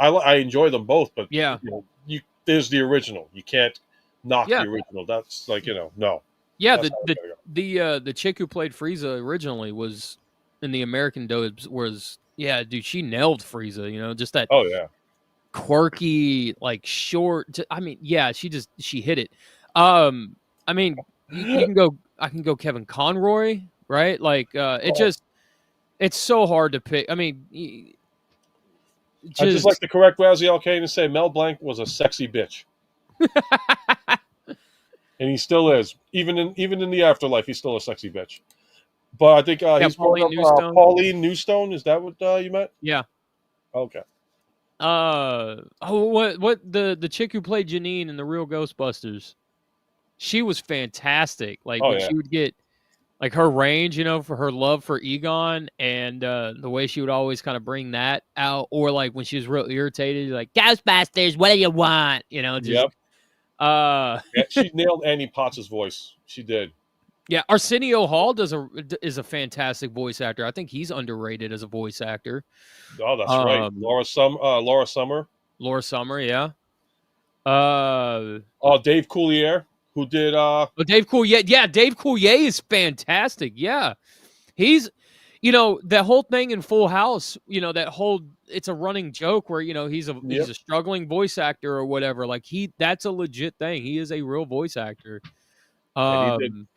I enjoy them both, but there's the original. You can't knock the original. That's like, no. Yeah, the chick who played Frieza originally was in the American dubs dude, she nailed Frieza, just that quirky, like short. I mean, she hit it. I mean, I can go Kevin Conroy, right? Like it's so hard to pick. I mean, I just like to correct Raziel Kane and say Mel Blanc was a sexy bitch. And he still is. Even in the afterlife, he's still a sexy bitch. But I think Yeah, he's brought Pauline up Newstone. Pauline Newstone. Is that what you meant? Yeah. Okay. What the chick who played Janine in the Real Ghostbusters? She was fantastic. Like Oh when yeah. she would get like her range, for her love for Egon, and the way she would always kind of bring that out, or like when she was real irritated, like Ghostbusters, what do you want? Just Yep. Yeah, she nailed Annie Potts' voice. She did. yeah. Arsenio Hall is a fantastic voice actor. I think he's underrated as a voice actor. Oh, that's right. Um, Laura Summer. Laura Summer, yeah. Uh, Oh, Dave Coulier, who did Dave Coulier, yeah, Dave Coulier is fantastic. Yeah, he's, that whole thing in Full House. That whole it's a running joke where he's yep. a struggling voice actor or whatever. Like that's a legit thing. He is a real voice actor. And he did. Um,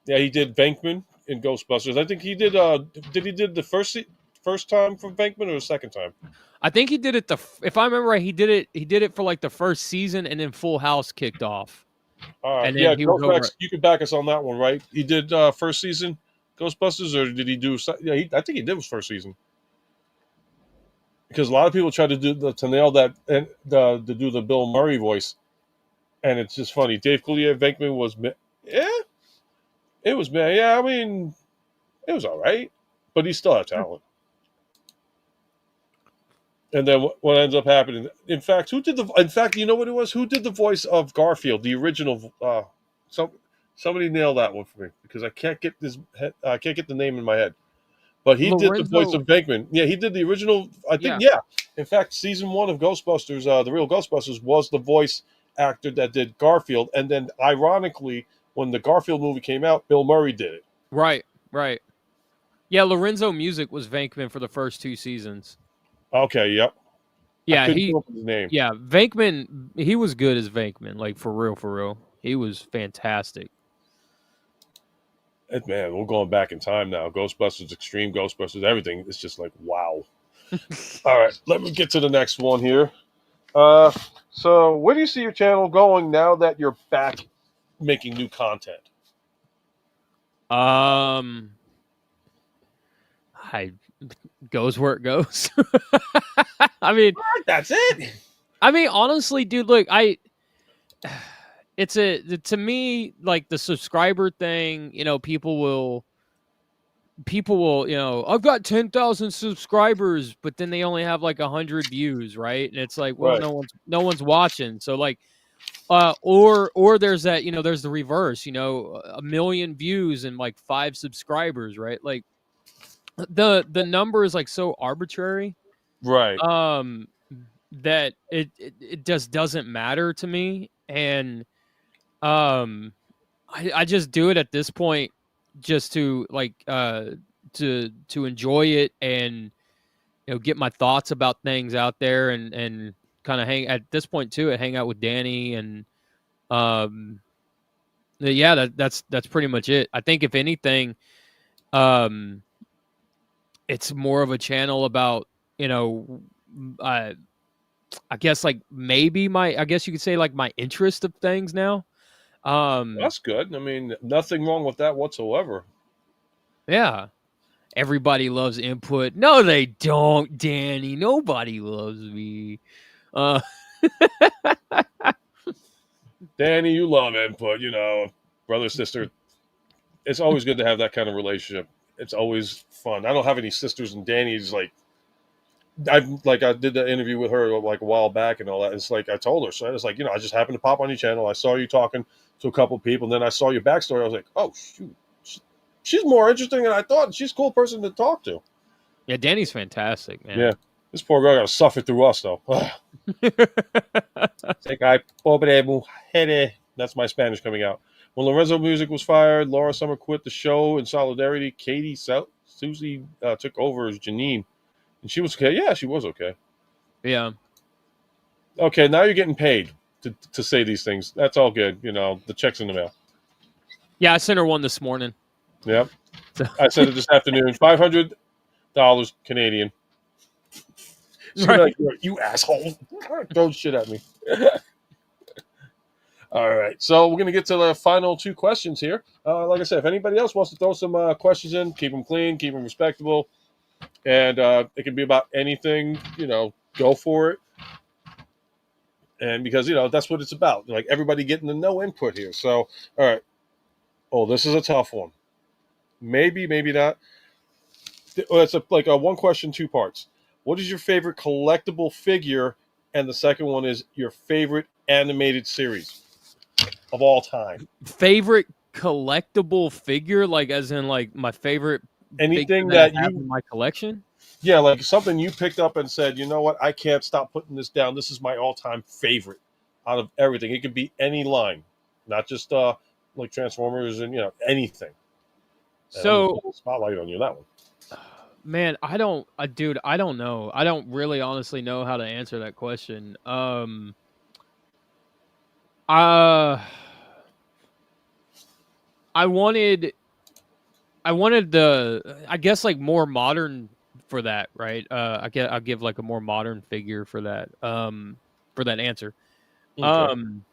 Yeah, he did Venkman in Ghostbusters. I think he did. Did he did the first time for Venkman or the second time? I think he did it if I remember right, he did it. He did it for like the first season, and then Full House kicked off, and then Yeah, he was over. You could back us on that one, right? He did first season Ghostbusters, or did he do? Yeah, I think he did was first season. Because a lot of people try to to nail that and to do the Bill Murray voice, and it's just funny. Dave Coulier Venkman was yeah, it was man. Yeah, I mean, it was all right, but he still had talent. And then what ends up happening? In fact, who did the? In fact, you know what it was? Who did the voice of Garfield, the original? Somebody nailed that one for me because I can't get this. I can't get the name in my head. But he did the voice Lorenzo, of Venkman. Yeah, he did the original. I think. yeah, Yeah. In fact, season 1 of Ghostbusters, the real Ghostbusters, was the voice actor that did Garfield. And then, ironically, when the Garfield movie came out, Bill Murray did it. right, right. Yeah, Lorenzo Music was Venkman for the first 2 seasons. Okay. Yep. I Yeah, couldn't come up with his name. yeah, Venkman, he was good as Venkman, like for real, for real. He was fantastic. Man, we're going back in time now. Ghostbusters, Extreme Ghostbusters, everything. It's just like, wow. All right, let me get to the next one here. So where do you see your channel going now that you're back making new content? I goes where it goes. I mean, That's it. Honestly, dude, look, to me, like the subscriber thing, people will, I've got 10,000 subscribers, but then they only have like 100 views, right? And it's like, well, Right. no one's watching. So like, or there's that, there's the reverse, 1 million views and like 5 subscribers, right? Like the number is like so arbitrary, Right. that it just doesn't matter to me. And I just do it at this point just to like to enjoy it, and get my thoughts about things out there, and kind of hang at this point too, hang out with Danny, and um yeah, that's pretty much it. I think if anything, um it's more of a channel about, I guess like maybe I guess you could say like my interest of things now. That's good. I mean, nothing wrong with that whatsoever. Yeah. Everybody loves input. No, they don't, Danny. Nobody loves me. Uh, Danny, you love input, brother, sister. It's always good to have that kind of relationship. It's always fun. I don't have any sisters, and Danny's I did the interview with her like a while back and all that. It's like I told her, so it's like I just happened to pop on your channel. I saw you talking to a couple of people, and then I saw your backstory. I was like, oh shoot, she's more interesting than I thought. She's a cool person to talk to. yeah, Danny's fantastic, man. Yeah, this poor girl got to suffer through us though. That's my Spanish coming out. When Lorenzo Music was fired, Laura Summer quit the show in solidarity. Susie took over as Janine. And she was okay. Yeah, she was okay. Yeah. Okay, now you're getting paid to say these things. That's all good. The check's in the mail. Yeah, I sent her one this morning. Yep. I sent it this afternoon. $500 Canadian. She's Right. like, you asshole. Throw shit at me. All right, so we're going to get to the final two questions here. Like I said, if anybody else wants to throw some questions in, keep them clean, keep them respectable, and it can be about anything. Go for it. And because that's what it's about. Like everybody getting the no input here. So, all right. Oh, this is a tough one. Maybe, maybe not. It's like a one question, two parts. What is your favorite collectible figure? And the second one is your favorite animated series of all time. Favorite collectible figure, like as in like my favorite figure Anything that I that have you, in my collection. yeah, like something you picked up and said, you know what, I can't stop putting this down. This is my all-time favorite out of everything. It could be any line, not just like Transformers and anything. And I'm gonna So, put the spotlight on you that one. man, dude, I don't know. I don't really honestly know how to answer that question. Uh, I wanted, I guess like more modern for that, right? I'll give like a more modern figure for that answer. Okay, Um,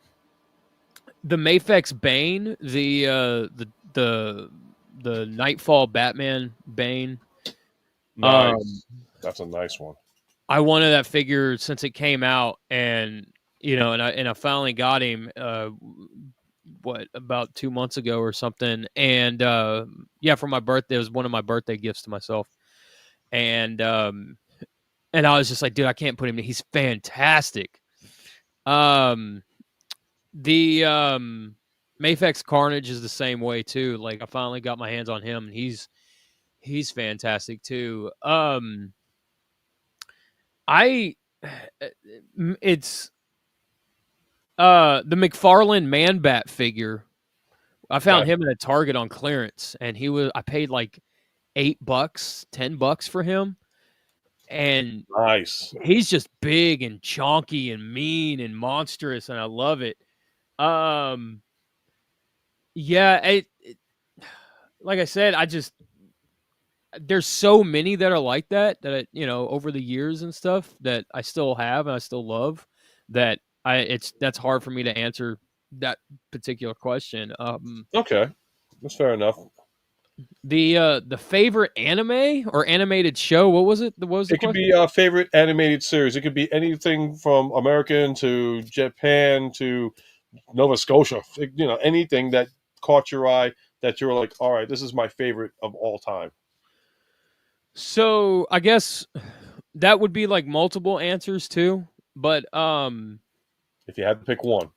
the Mafex Bane, the Nightfall Batman Bane. Um, nice. That's a nice one. I wanted that figure since it came out, and and I finally got him. What, about 2 months ago or something, and yeah, for my birthday, it was one of my birthday gifts to myself, and and I was just like, dude, I can't put him. He's fantastic. Um, the Mafex Carnage is the same way too. Like I finally got my hands on him, and he's fantastic too. I it's the McFarlane Man Bat figure. I found Okay, him at a Target on clearance, and I paid like $8, $10 for him, and nice. he's just big and chonky and mean and monstrous, and I love it. Um, yeah, like I said, I just there's so many that are like over the years and stuff that I still have and I still love that that's hard for me to answer that particular question. Okay, that's fair enough. The favorite anime or animated show, what was it? What was the It could question? be a favorite animated series. It could be anything from American to Japan to Nova Scotia. Anything that caught your eye that you're like, all right, this is my favorite of all time. So I guess that would be like multiple answers too. But If you had to pick one,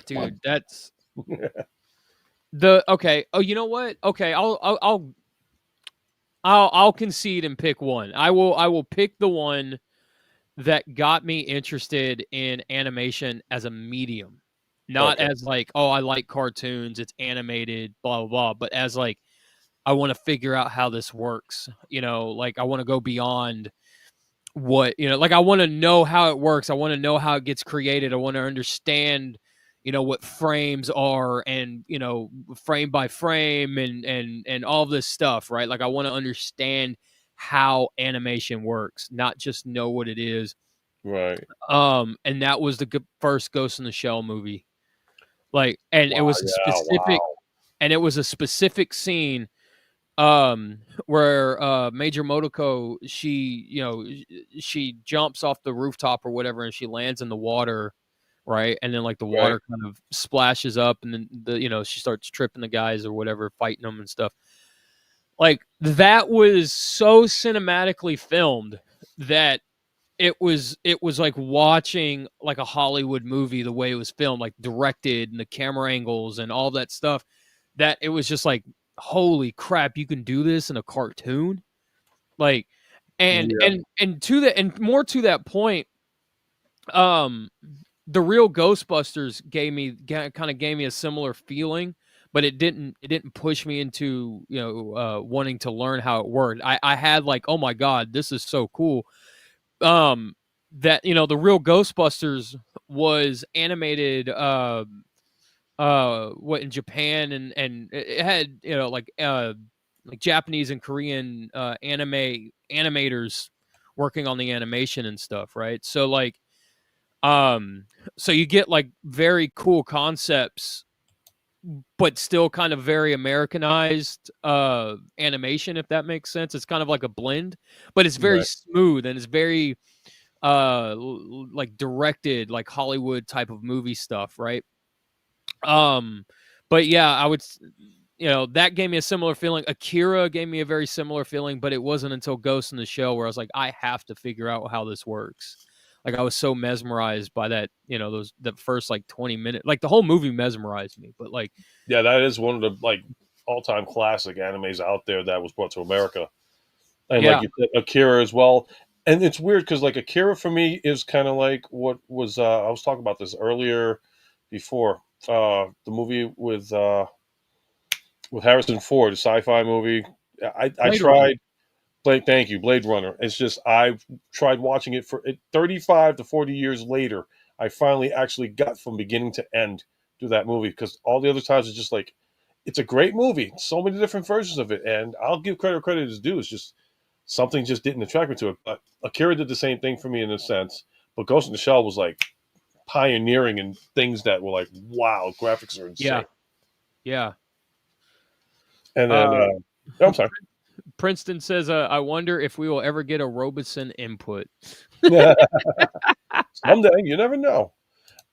dude, that's the okay. Oh, you know what? Okay, I'll concede and pick one. I will pick the one that got me interested in animation as a medium. Not okay, as like, oh, I like cartoons, it's animated, blah blah blah, but as like I want to figure out how this works. Like I want to go beyond like I want to know how it works. I want to know how it gets created. I want to understand what frames are, and frame by frame, and all this stuff, right? Like I want to understand how animation works, not just know what it is. right. And that was the first Ghost in the Shell movie. Like, and it Wow, was a yeah, specific wow. and it was a specific scene where Major Motoko, she jumps off the rooftop or whatever, and she lands in the water, right? And then like the Right, water kind of splashes up, and then she starts tripping the guys or whatever, fighting them and stuff. Like that was so cinematically filmed that it was like watching like a Hollywood movie, the way it was filmed, like directed, and the camera angles and all that stuff, that it was just like, holy crap, you can do this in a cartoon. Like, and yeah, and to that, and more to that point, um the real Ghostbusters kind of gave me a similar feeling, but it didn't push me into wanting to learn how it worked. I had like, oh my god, this is so cool. That the real Ghostbusters was animated what, in Japan, and it had like Japanese and Korean animators working on the animation and stuff, right? So like Um, so you get like very cool concepts, but still kind of very Americanized animation, if that makes sense. It's kind of like a blend, but it's very Right. smooth and it's very like directed like Hollywood type of movie stuff, right? Um, but yeah, that gave me a similar feeling. Akira gave me a very similar feeling, but it wasn't until Ghost in the Shell where I was like, I have to figure out how this works. Like I was so mesmerized by that, those the first like 20 minutes. Like the whole movie mesmerized me, but like Yeah, that is one of the like all-time classic animes out there that was brought to America. And like yeah, you said, Akira as well. And it's weird because like Akira for me is kind of like what was I was talking about this earlier before the movie with Harrison Ford, the sci-fi movie. I Blade Runner. tried. Thank you, Blade Runner. It's just I've tried watching it for 35 to 40 years later. I finally actually got from beginning to end through that movie because all the other times it's just like it's a great movie, so many different versions of it, and I'll give credit where credit is due. It's just something just didn't attract me to it. But Akira did the same thing for me in a sense. But Ghost in the Shell was like pioneering in things that were like, wow, graphics are insane. Yeah, yeah. And then, Uh, I'm sorry. Princeton says, I wonder if we will ever get a Robeson input. Someday, you never know.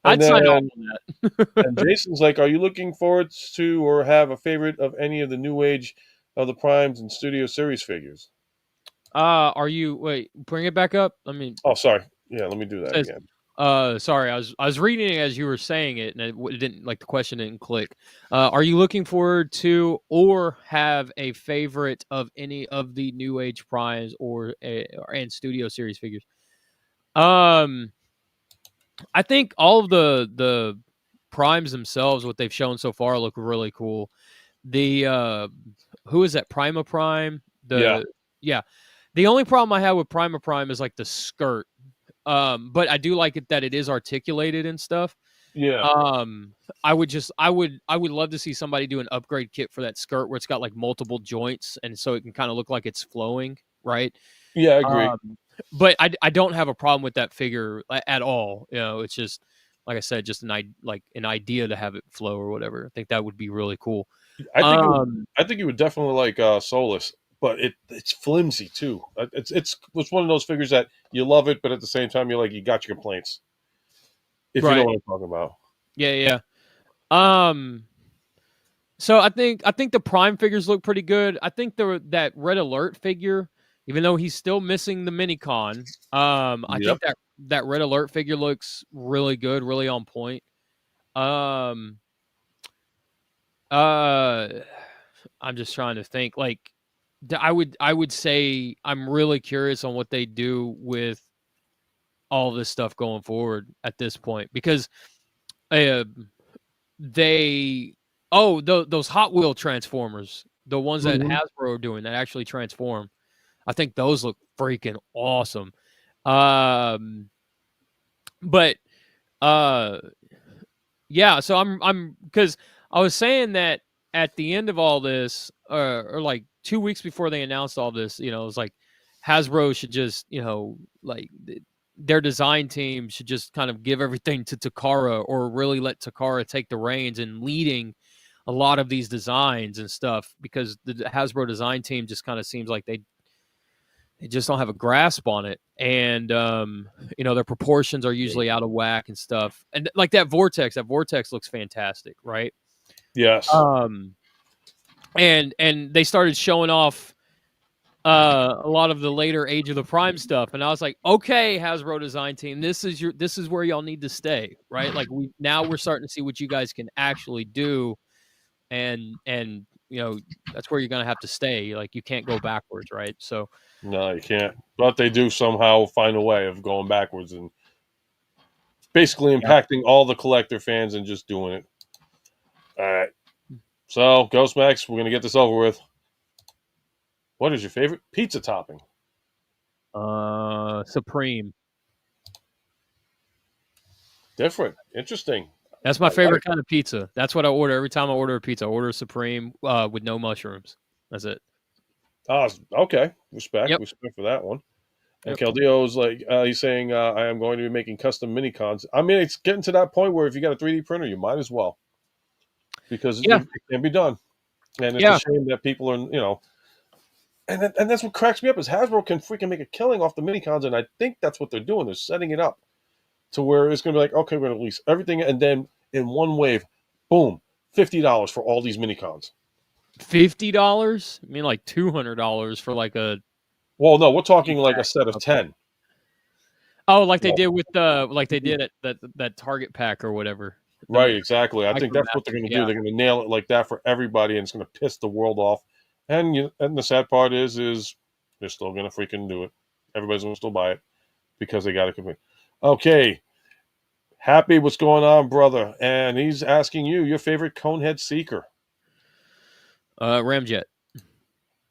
And I'd sign off then, on that. and Jason's like, are you looking forward to or have a favorite of any of the new age of the primes and studio series figures? Wait, bring it back up. I mean, Oh, sorry. Yeah, let me do that says, again. sorry, I was reading it as you were saying it, and it didn't like the question didn't click. Are you looking forward to or have a favorite of any of the New Age primes and Studio Series figures? Um, I think all of the primes themselves, what they've shown so far, look really cool. The who is that? Prima Prime. Yeah, Yeah. The only problem I have with Prima Prime is like the skirt. But I do like it that it is articulated and stuff. yeah, Um, I would love to see somebody do an upgrade kit for that skirt where it's got like multiple joints and so it can kind of look like it's flowing, right? yeah, I agree. Um, but I don't have a problem with that figure at all. It's just like I said, just like an idea to have it flow or whatever. I think that would be really cool. I think it would, Um, I think you would definitely like Solus, but it's flimsy too. It's one of those figures that you love it, but at the same time you're like you got your complaints. If you know right. what I'm talking about. Yeah, yeah. Um, so I think the Prime figures look pretty good. I think that Red Alert figure, even though he's still missing the Minicon, I Yep. think that Red Alert figure looks really good, really on point. Um, uh, I'm just trying to think. Like, I would say I'm really curious on what they do with all this stuff going forward at this point because uh, they those Hot Wheel transformers, the ones that Mhm. Hasbro are doing that actually transform. I think those look freaking awesome. Um, but uh, yeah, so I'm because I was saying that at the end of all this, or like 2 weeks before they announced all this, it was like Hasbro should just, like their design team should just kind of give everything to Takara or really let Takara take the reins in leading a lot of these designs and stuff because the Hasbro design team just kind of seems like they just don't have a grasp on it, and their proportions are usually out of whack and stuff. And like that vortex looks fantastic, right? Yes. Um, and they started showing off a lot of the later Age of the Prime stuff, and I was like, okay, Hasbro design team, this is where y'all need to stay, right? Like we're starting to see what you guys can actually do, and that's where you're gonna have to stay. Like you can't go backwards, right? So No, you can't. But they do somehow find a way of going backwards and basically yeah. impacting all the collector fans and just doing it. All right. So, Ghost Max, we're gonna get this over with. What is your favorite pizza topping? Supreme. Different. Interesting. That's my I like. favorite kind of pizza. That's what I order every time I order a pizza. I order a Supreme with no mushrooms. That's it. Oh, okay. Respect. Yep. Respect for that one. And Yep. Caldeo's like, he's saying, I am going to be making custom mini cons. I mean, it's getting to that point where if you got a 3D printer, you might as well, because Yeah. it can be done. And it's a Yeah. shame that people are, and that's what cracks me up is Hasbro can freaking make a killing off the mini cons, and I think that's what they're doing. They're setting it up to where it's going to be like, okay, we're going to release everything, and then in one wave, boom, $50 for all these mini cons. $50? I mean, like $200 for like a Well, no, we're talking like a pack. set of Okay. 10. Oh, like they Well, did with like they did at that Target pack or whatever. right, exactly. I think Micro that's what they're Masters. going to do. Yeah. They're going to nail it like that for everybody, and it's going to piss the world off. And the sad part is they're still going to freaking do it. Everybody's going to still buy it because they got to compete. Okay, Happy, what's going on, brother? And he's asking you your favorite Conehead Seeker. Ramjet.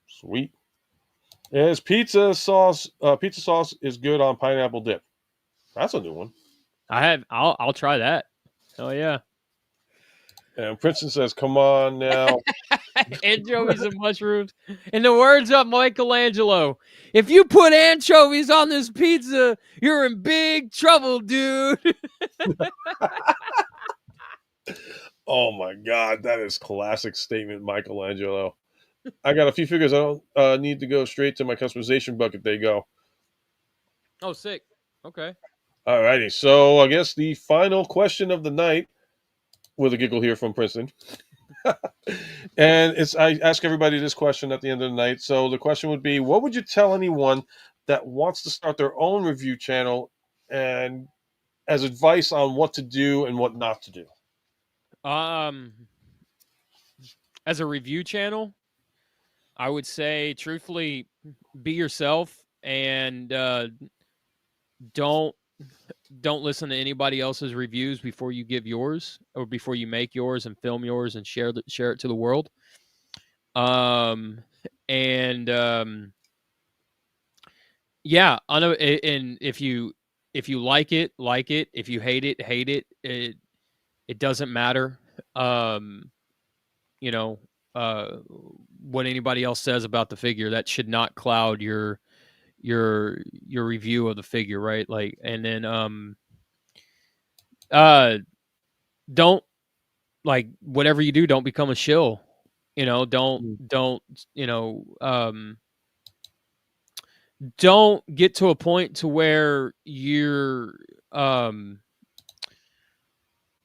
Sweet. Is pizza sauce? Pizza sauce is good on pineapple dip. That's a new one. I'll try that. Oh yeah. And Princeton says, "Come on now." Anchovies and mushrooms. In the words of Michelangelo, if you put anchovies on this pizza, you're in big trouble, dude. Oh my God, that is classic statement, Michelangelo. I got a few figures. I don't need to go straight to my customization bucket. They go. Oh, sick. Okay. Alrighty. So I guess the final question of the night, with a giggle here from Princeton, and it's I ask everybody this question at the end of the night. So the question would be, what would you tell anyone that wants to start their own review channel, and as advice on what to do and what not to do? Um, as a review channel, I would say, truthfully, be yourself and don't don't listen to anybody else's reviews before you give yours or before you make yours and film yours and share it to the world. Um, and yeah, I know. And if you like it, like it. If you hate it, hate it. It doesn't matter. Um, you know, what anybody else says about the figure, that should not cloud your review of the figure, right? Like, and then uh don't, like, whatever you do, don't become a shill. Don't, you know, don't get to a point to um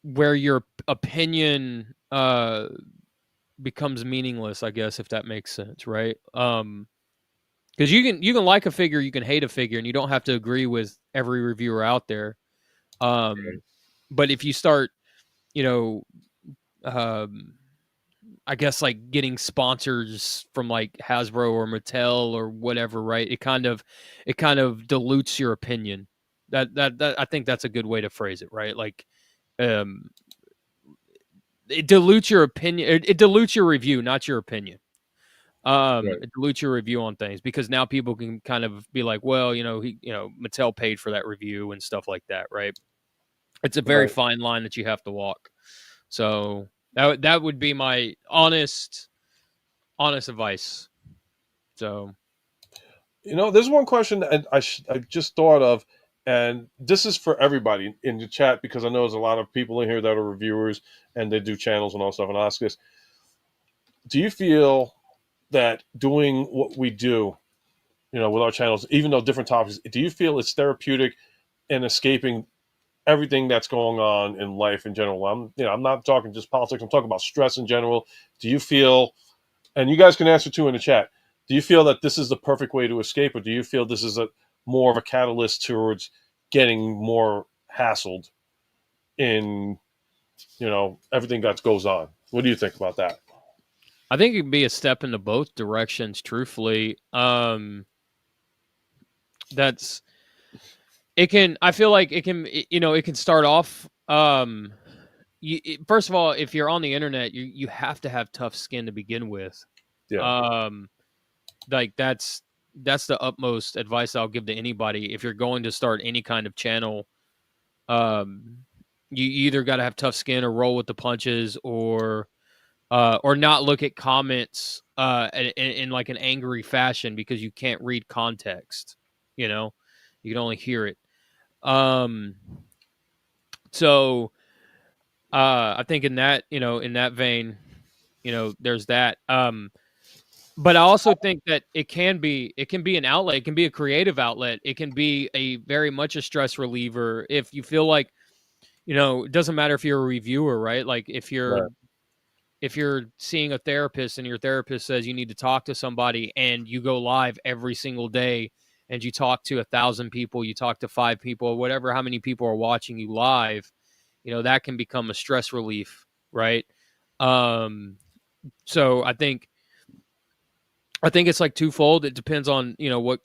where your opinion becomes meaningless, I guess, if that makes sense, right? Because you can like a figure, you can hate a figure, and you don't have to agree with every reviewer out there. Right. But if you start, you know, um, I guess, like, getting sponsors from like Hasbro or Mattel or whatever, right? It kind of dilutes your opinion. That I think that's a good way to phrase it, right? Like, um, it dilutes your opinion. It dilutes your review, not your opinion. Right. It dilutes your review on things because now people can kind of be like, well, Mattel paid for that review and stuff like that, right? It's a very Right. fine line that you have to walk. So that would be my honest advice. So There's one question that I just thought of, and this is for everybody in the chat because I know there's a lot of people in here that are reviewers and they do channels and all stuff. And I'll ask this: do you feel that doing what we do, with our channels, even though different topics, do you feel it's therapeutic in escaping everything that's going on in life in general? I'm not talking just politics. I'm talking about stress in general. Do you feel, and you guys can answer too in the chat, do you feel that this is the perfect way to escape, or do you feel this is more of a catalyst towards getting more hassled in, everything that goes on? What do you think about that? I think it can be a step into both directions, truthfully. That's it can I feel like it can start off, first of all, if you're on the internet, you have to have tough skin to begin with. Yeah. Um like, that's the utmost advice I'll give to anybody if you're going to start any kind of channel. Um you either got to have tough skin or roll with the punches, or not look at comments in like an angry fashion because you can't read context, you know? You can only hear it. So I think in that, in that vein, there's that. But I also think that it can be an outlet. It can be a creative outlet. It can be a very much a stress reliever if you feel like, it doesn't matter if you're a reviewer, right? Like Right. if you're seeing a therapist and your therapist says you need to talk to somebody and you go live every single day and you talk to 1,000 people, you talk to 5 people, whatever, how many people are watching you live, that can become a stress relief, right? So I think it's like twofold. It depends on, what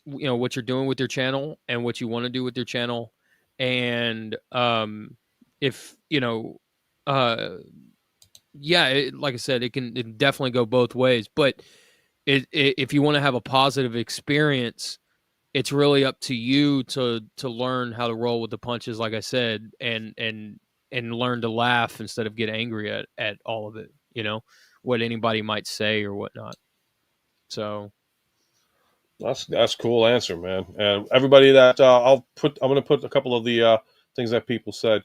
you're doing with your channel and what you want to do with your channel. And if, yeah, like I said, it can definitely go both ways. But if you want to have a positive experience, it's really up to you to learn how to roll with the punches, like I said, and learn to laugh instead of get angry at all of it. What anybody might say or whatnot. So That's a cool answer, man. And everybody that I'm going to put a couple of the things that people said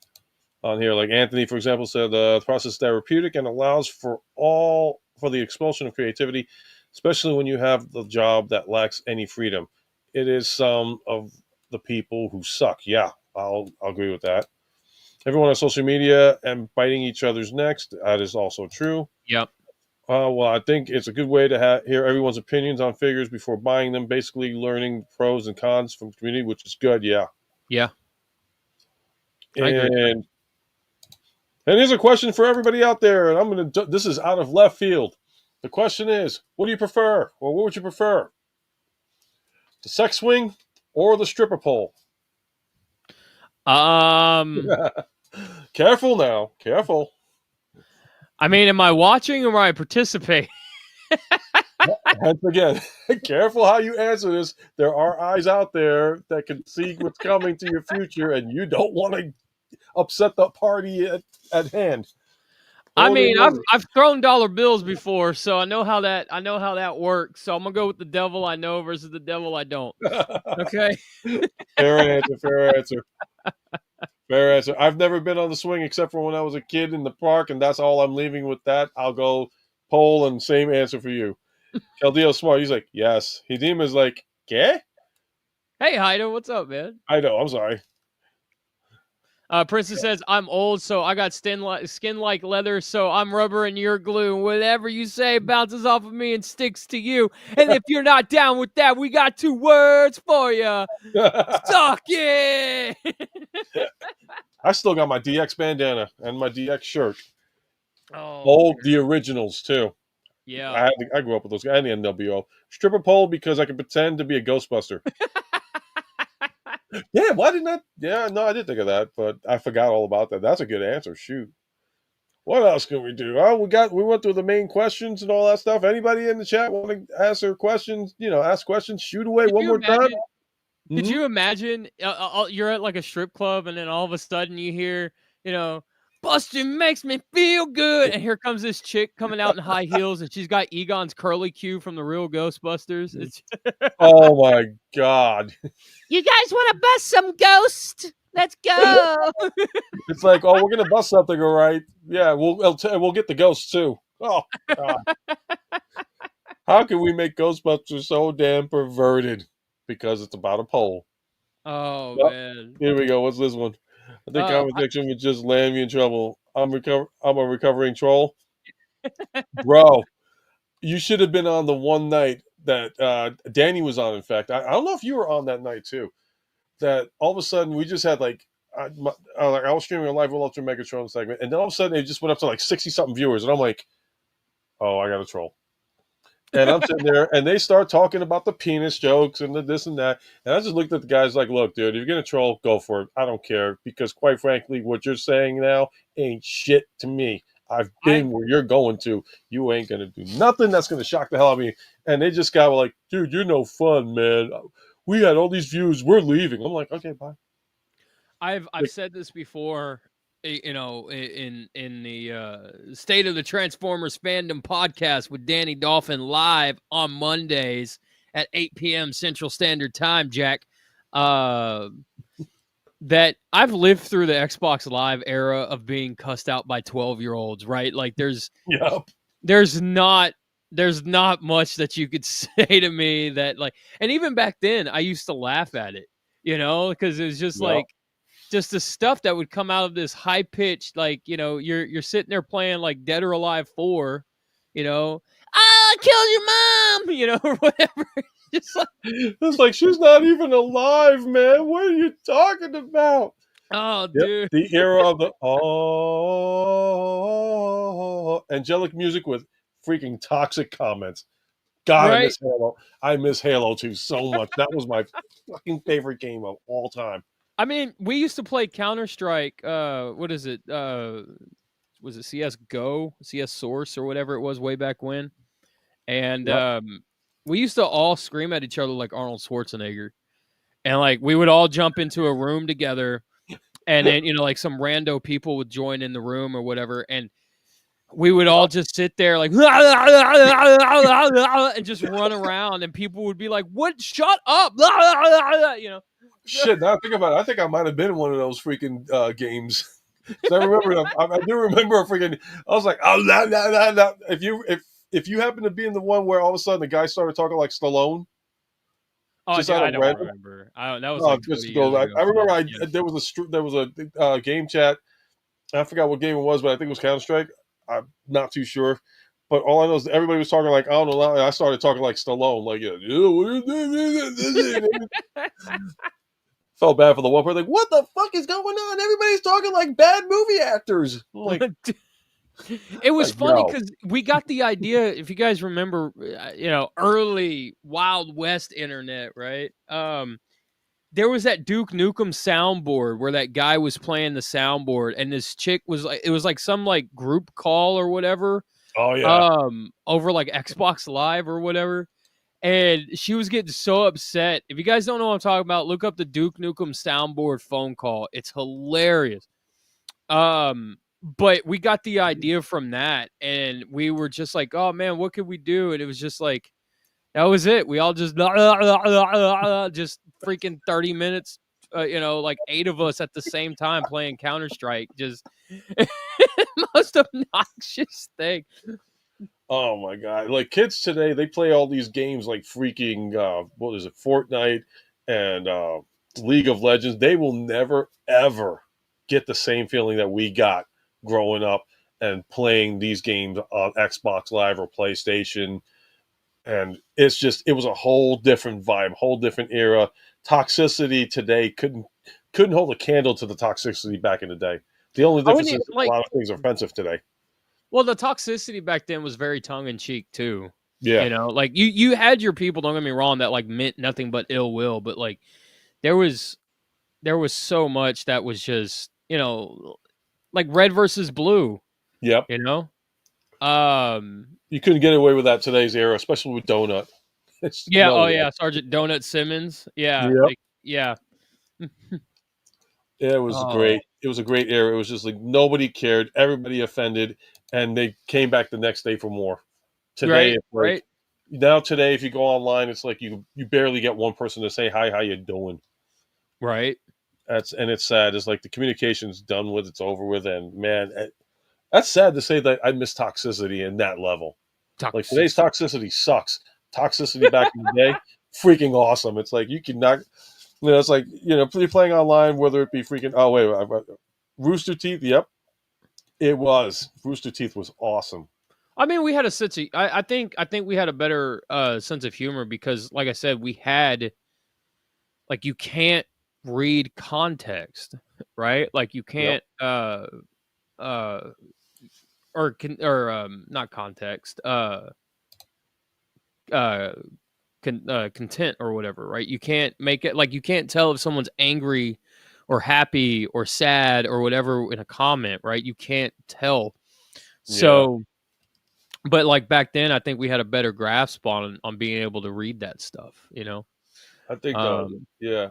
on here. Like Anthony, for example, said the process is therapeutic and allows for the expulsion of creativity, especially when you have the job that lacks any freedom. It is some of the people who suck. Yeah, I'll agree with that. Everyone on social media and biting each other's necks. That is also true. yep, Well, I think it's a good way to hear everyone's opinions on figures before buying them. Basically, learning pros and cons from the community, which is good. Yeah, yeah, I agree. and here's a question for everybody out there, and this is out of left field. The question is, what do you prefer, or what would you prefer, the sex swing or the stripper pole? Um, Careful now, careful. I mean, am I watching or am I participating? Once again, careful how you answer this. There are eyes out there that can see what's coming to your future, and you don't want to upset the party at hand. I Or they mean, know. I've thrown dollar bills before, so I know how that works. So I'm gonna go with the devil I know versus the devil I don't. Okay. Fair answer. Fair answer. Fair answer. I've never been on the swing except for when I was a kid in the park, and that's all I'm leaving with that. I'll go pole and same answer for you. Caldio's smart. He's like, yes. Hidima's like, yeah? Hey, Heido, what's up, man? I know. I'm sorry. Princess says I'm old, so I got skin like leather, so I'm rubber and you're glue. Whatever you say bounces off of me and sticks to you. And if you're not down with that, we got 2 words for you. Suck it. I still got my DX bandana and my DX shirt. Oh, The originals, too. yeah. I grew up with those guys and the NWO. Stripper pole because I can pretend to be a Ghostbuster. Yeah, why didn't I? Yeah, no, I did think of that, but I forgot all about that. That's a good answer. Shoot. What else can we do? Oh, we went through the main questions and all that stuff. Anybody in the chat want to ask their questions? Ask questions. Shoot away Could one you more time. imagine? Could you imagine? You're at like a strip club, and then all of a sudden you hear, Buster makes me feel good, and here comes this chick coming out in high heels, and she's got Egon's curly Q from the real Ghostbusters. It's Oh my god! you guys want to bust some ghost? Let's go. It's like, oh, we're gonna bust something, all right? Yeah, we'll get the ghosts too. Oh god! How can we make Ghostbusters so damn perverted? Because it's about a pole. Oh Well, man. here we go. What's this one? I think Uh, conversation would just land me in trouble. I'm a recovering troll, bro. You should have been on the one night that Danny was on. In fact, I don't know if you were on that night too. That all of a sudden we just had like I was streaming a live UltraMegatronus segment, and then all of a sudden it just went up to like 60 something viewers, and I'm like, oh, I got a troll. And I'm sitting there, and they start talking about the penis jokes and the this and that. And I just looked at the guys like, look, dude, if you're gonna troll, go for it. I don't care because, quite frankly, what you're saying now ain't shit to me. I've I been where you're going to. You ain't gonna do nothing that's gonna shock the hell out of me. And they just got like, dude, you're no fun, man. We had all these views. We're leaving. I'm like, okay, bye. I've said this before, in the State of the Transformers Fandom podcast with Danny Dolphin live on Mondays at 8 p.m. Central Standard Time, Jack. uh, that I've lived through the Xbox Live era of being cussed out by 12-year-olds, right? Like Yep. there's not there's not much that you could say to me that like, and even back then I used to laugh at it, because it was just Yep. like just the stuff that would come out of this high pitched, like, you're sitting there playing like Dead or Alive 4, I killed your mom, or whatever. Just like, It's like she's not even alive, man. What are you talking about? oh, Yep. dude. The era of the angelic music with freaking toxic comments. God, I Right. miss Halo. I miss Halo 2 so much. That was my fucking favorite game of all time. I mean, we used to play Counter Strike. What is it? Was it CS Go, CS Source, or whatever it was way back when? And Yep. we used to all scream at each other like Arnold Schwarzenegger, and like we would all jump into a room together, and then like some rando people would join in the room or whatever, and we would all just sit there like and just run around, and people would be like, "What? Shut up!" Shit, now I think about it. I think I might have been in one of those freaking games. I remember, I do remember a freaking. I was like, oh, no, no, no, no. If you happen to be in the one where all of a sudden the guy started talking like Stallone, Oh, just dude, out I of don't random. remember. I don't. That was Oh, like just 20 to years go. ago. I So remember yeah. there was a game chat. I forgot what game it was, but I think it was Counter Strike. I'm not too sure. But all I know is everybody was talking like, I don't know. I started talking like Stallone, like, felt bad for the one person. Like, what the fuck is going on? Everybody's talking like bad movie actors. I'm like, It was funny yo, because we got the idea. If you guys remember, early Wild West internet, right? There was that Duke Nukem soundboard where that guy was playing the soundboard, and this chick was like, it was like some like group call or whatever, oh yeah, over like Xbox Live or whatever. And she was getting so upset. If you guys don't know what I'm talking about, look up the Duke Nukem soundboard phone call. It's hilarious. But we got the idea from that, and we were just like, oh man, what could we do? And it was just like, that was it. We all just just freaking 30 minutes, like 8 of us at the same time playing Counter Strike. Just most obnoxious thing. oh my god! Like kids today, they play all these games like freaking what is it, Fortnite and League of Legends. They will never ever get the same feeling that we got growing up and playing these games on Xbox Live or PlayStation. And it was a whole different vibe, whole different era. Toxicity today couldn't hold a candle to the toxicity back in the day. The only I difference wouldn't is a like. lot of things are offensive today. Well, the toxicity back then was very tongue in cheek too. Yeah. Like you had your people. Don't get me wrong, that like meant nothing but ill will. But like there was so much that was just like red versus blue. Yep. You know. Um. You couldn't get away with that today's era, especially with Donut. It's Yeah. no Oh way. yeah. Sergeant Donut Simmons. Yeah. Yep. Yeah. It was Oh. great. It was a great era. It was just like nobody cared, everybody offended, and they came back the next day for more. Today, Right. it's like Right. now today, if you go online, it's like you barely get one person to say hi, how you doing. Right. It's sad. It's like the communication's done with, it's over with, and man, that's sad to say that I miss toxicity in that level. Like today's Toxicity. toxicity sucks. Toxicity back in the day, freaking awesome. It's like you can not, it's like you're playing online, whether it be freaking. Oh wait, Rooster Teeth. Yep, it was. Rooster Teeth was awesome. I mean, we had a sense of, I think we had a better sense of humor because, like I said, we had like you can't read context, right? Like you Yep. can't uh or not context uh content or whatever, right? You can't make it like you can't tell if someone's angry or happy or sad or whatever in a comment, right? You can't tell. Yeah. So, but like back then, I think we had a better grasp on being able to read that stuff. I think. Um, Yeah.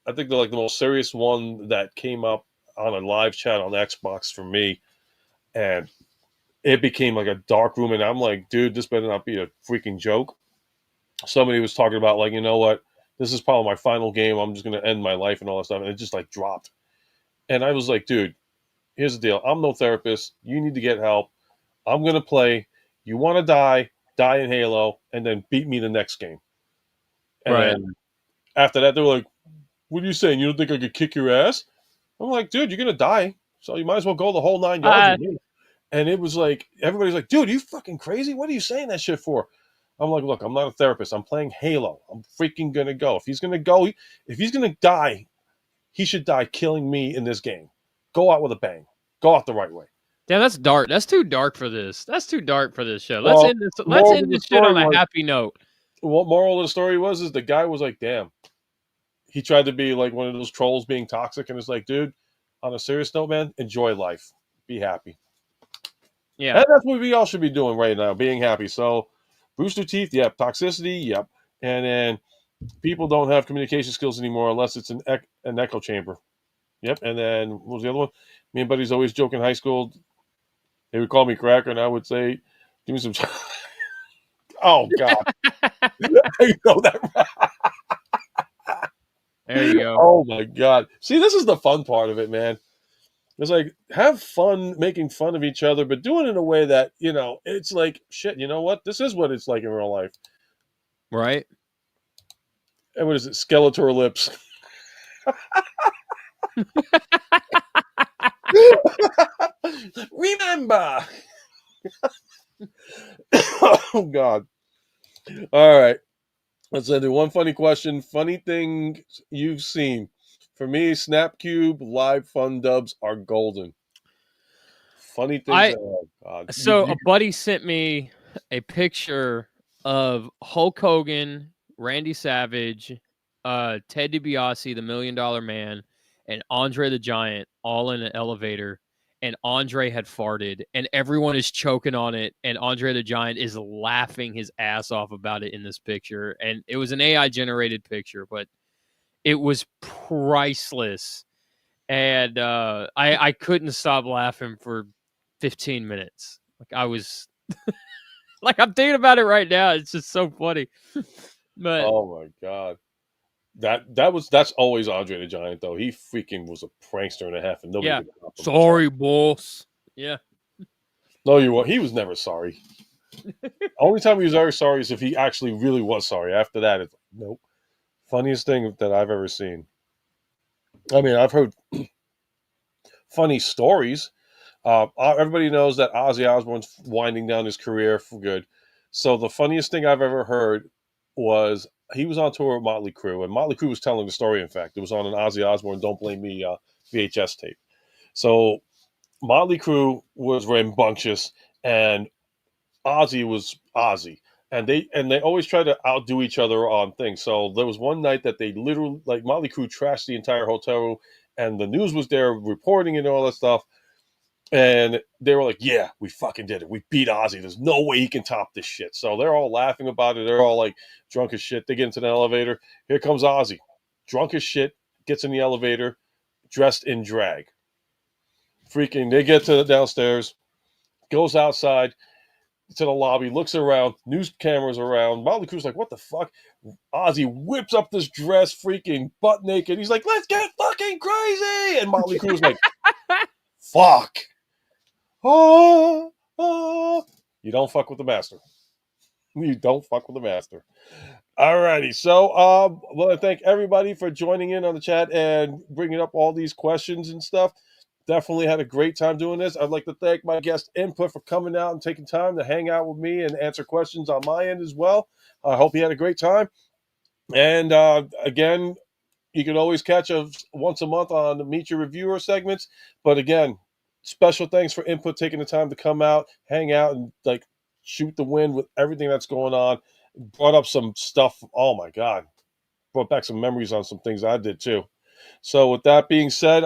I think the most serious one that came up on a live chat on Xbox for me, and it became like a dark room, and I'm like, dude, this better not be a freaking joke. Somebody was talking about like, you know what? This is probably my final game. I'm just gonna end my life and all that stuff. And it just like dropped. And I was like, dude, here's the deal. I'm no therapist. You need to get help. I'm gonna play. You want to die in Halo, and then beat me the next game. And Right. then after that, they were like, "What are you saying? You don't think I could kick your ass?" I'm like, "Dude, you're gonna die, so you might as well go the whole 9 yards Uh, with me." And it was like everybody's like, "Dude, you fucking crazy? What are you saying that shit for?" I'm like, "Look, I'm not a therapist. I'm playing Halo. I'm freaking gonna go. If he's gonna go, if he's gonna die, he should die killing me in this game. Go out with a bang. Go out the right way." damn, that's dark. That's too dark for this. That's too dark for this show. Let's Well, end this. Let's moral end of the this shit story on a was happy note. what moral of the story was is the guy was like, "Damn." He tried to be like one of those trolls being toxic, and it's like, dude, on a serious note, man, enjoy life, be happy, Yeah. and that's what we all should be doing right now, being happy. So, Rooster Teeth, yep, toxicity, yep, and then people don't have communication skills anymore unless it's an echo chamber, yep. And then what was the other one? Me and buddies always joke in high school. They would call me cracker, and I would say, "Give me some." Oh God, I know that. There you go. Oh my God. See, this is the fun part of it, man. It's like have fun making fun of each other, but do it in a way that, it's like shit, you know what? This is what it's like in real life. Right. And what is it? Skeletor lips. Remember. Oh God. All right. Let's do one funny question. Funny thing you've seen. For me, Snapcube live fun dubs are golden. Funny things I that oh God. So a buddy sent me a picture of Hulk Hogan, Randy Savage, Ted DiBiase, the $1 Million Man, and Andre the Giant all in an elevator. And Andre had farted, and everyone is choking on it. And Andre the Giant is laughing his ass off about it in this picture. And it was an AI generated picture, but it was priceless. And I couldn't stop laughing for 15 minutes. Like I was like I'm thinking about it right now. It's just so funny. But Oh my God. That's always Andre the Giant though. He freaking was a prankster and a half, and nobody yeah. could top him. Sorry, boss. Yeah. No, you won't. He was never sorry. Only time he was ever sorry is if he actually really was sorry. After that, it's like, nope. Funniest thing that I've ever seen. I mean, I've heard funny stories. Everybody knows that Ozzy Osbourne's winding down his career for good. So the funniest thing I've ever heard was he was on tour with Motley Crue, and Motley Crue was telling the story. In fact, it was on an Ozzy Osbourne "Don't Blame Me" VHS tape. So Motley Crue was rambunctious, and Ozzy was Ozzy. And they always try to outdo each other on things. So there was one night that they literally like Motley Crue trashed the entire hotel room, and the news was there reporting and all that stuff. And they were like, "Yeah, we fucking did it. We beat Ozzy. There's no way he can top this shit." So they're all laughing about it. They're all like drunk as shit. They get into the elevator. Here comes Ozzy, drunk as shit. Gets in the elevator, dressed in drag. Freaking. They get to the downstairs. Goes outside to the lobby. Looks around. News cameras around. Motley Crue's like, "What the fuck?" Ozzy whips up this dress, freaking butt naked. He's like, "Let's get fucking crazy!" And Motley Crue's like, "Fuck." Oh, oh. You don't fuck with the master. You don't fuck with the master. Alrighty. So, I want to thank everybody for joining in on the chat and bringing up all these questions and stuff. Definitely had a great time doing this. I'd like to thank my guest Input for coming out and taking time to hang out with me and answer questions on my end as well. I hope you had a great time. And again, you can always catch us once a month on the Meet Your Reviewer segments. But again, special thanks for Input taking the time to come out, hang out, and like shoot the wind with everything that's going on. Brought up some stuff. Oh my God. Brought back some memories on some things I did too. So with that being said,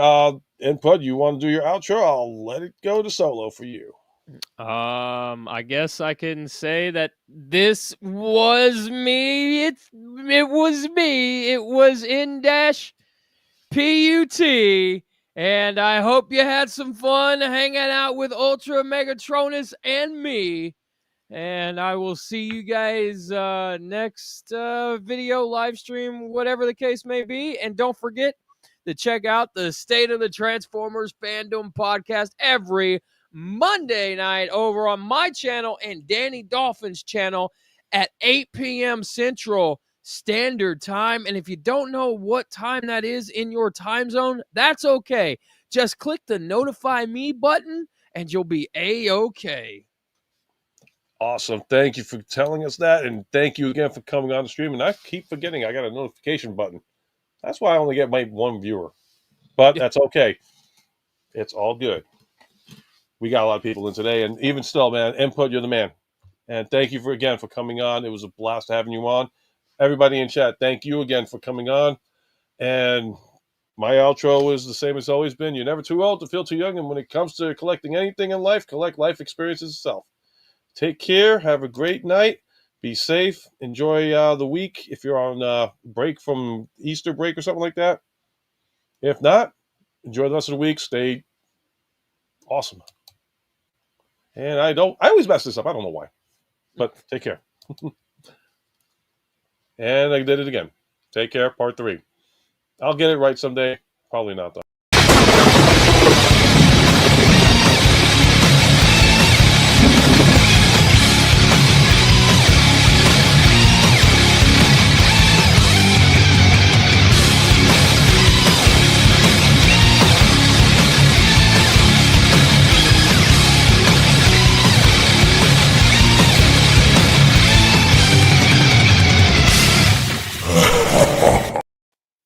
Input, you want to do your outro? I'll let it go to solo for you. I guess I can say that this was me. It was me. It was in dash PUT. And I hope you had some fun hanging out with Ultra Megatronus and me. And I will see you guys next video, live stream, whatever the case may be. And don't forget to check out the State of the Transformers Fandom podcast every Monday night over on my channel and Danny Dolphin's channel at 8 p.m. Central Standard Time. And if you don't know what time that is in your time zone, that's okay. Just click the notify me button and you'll be A-okay. Awesome. Thank you for telling us that. And thank you again for coming on the stream. And I keep forgetting I got a notification button. That's why I only get my one viewer. But that's okay. It's all good. We got a lot of people in today. And even still, man, input, you're the man. And thank you again for coming on. It was a blast having you on. Everybody in chat, thank you again for coming on. And my outro is the same as always been. You're never too old to feel too young. And when it comes to collecting anything in life, collect life experiences itself. Take care. Have a great night. Be safe. Enjoy the week if you're on break from Easter break or something like that. If not, enjoy the rest of the week. Stay awesome. And I always mess this up. I don't know why. But take care. And I did it again. Take care. Part 3. I'll get it right someday. Probably not, though.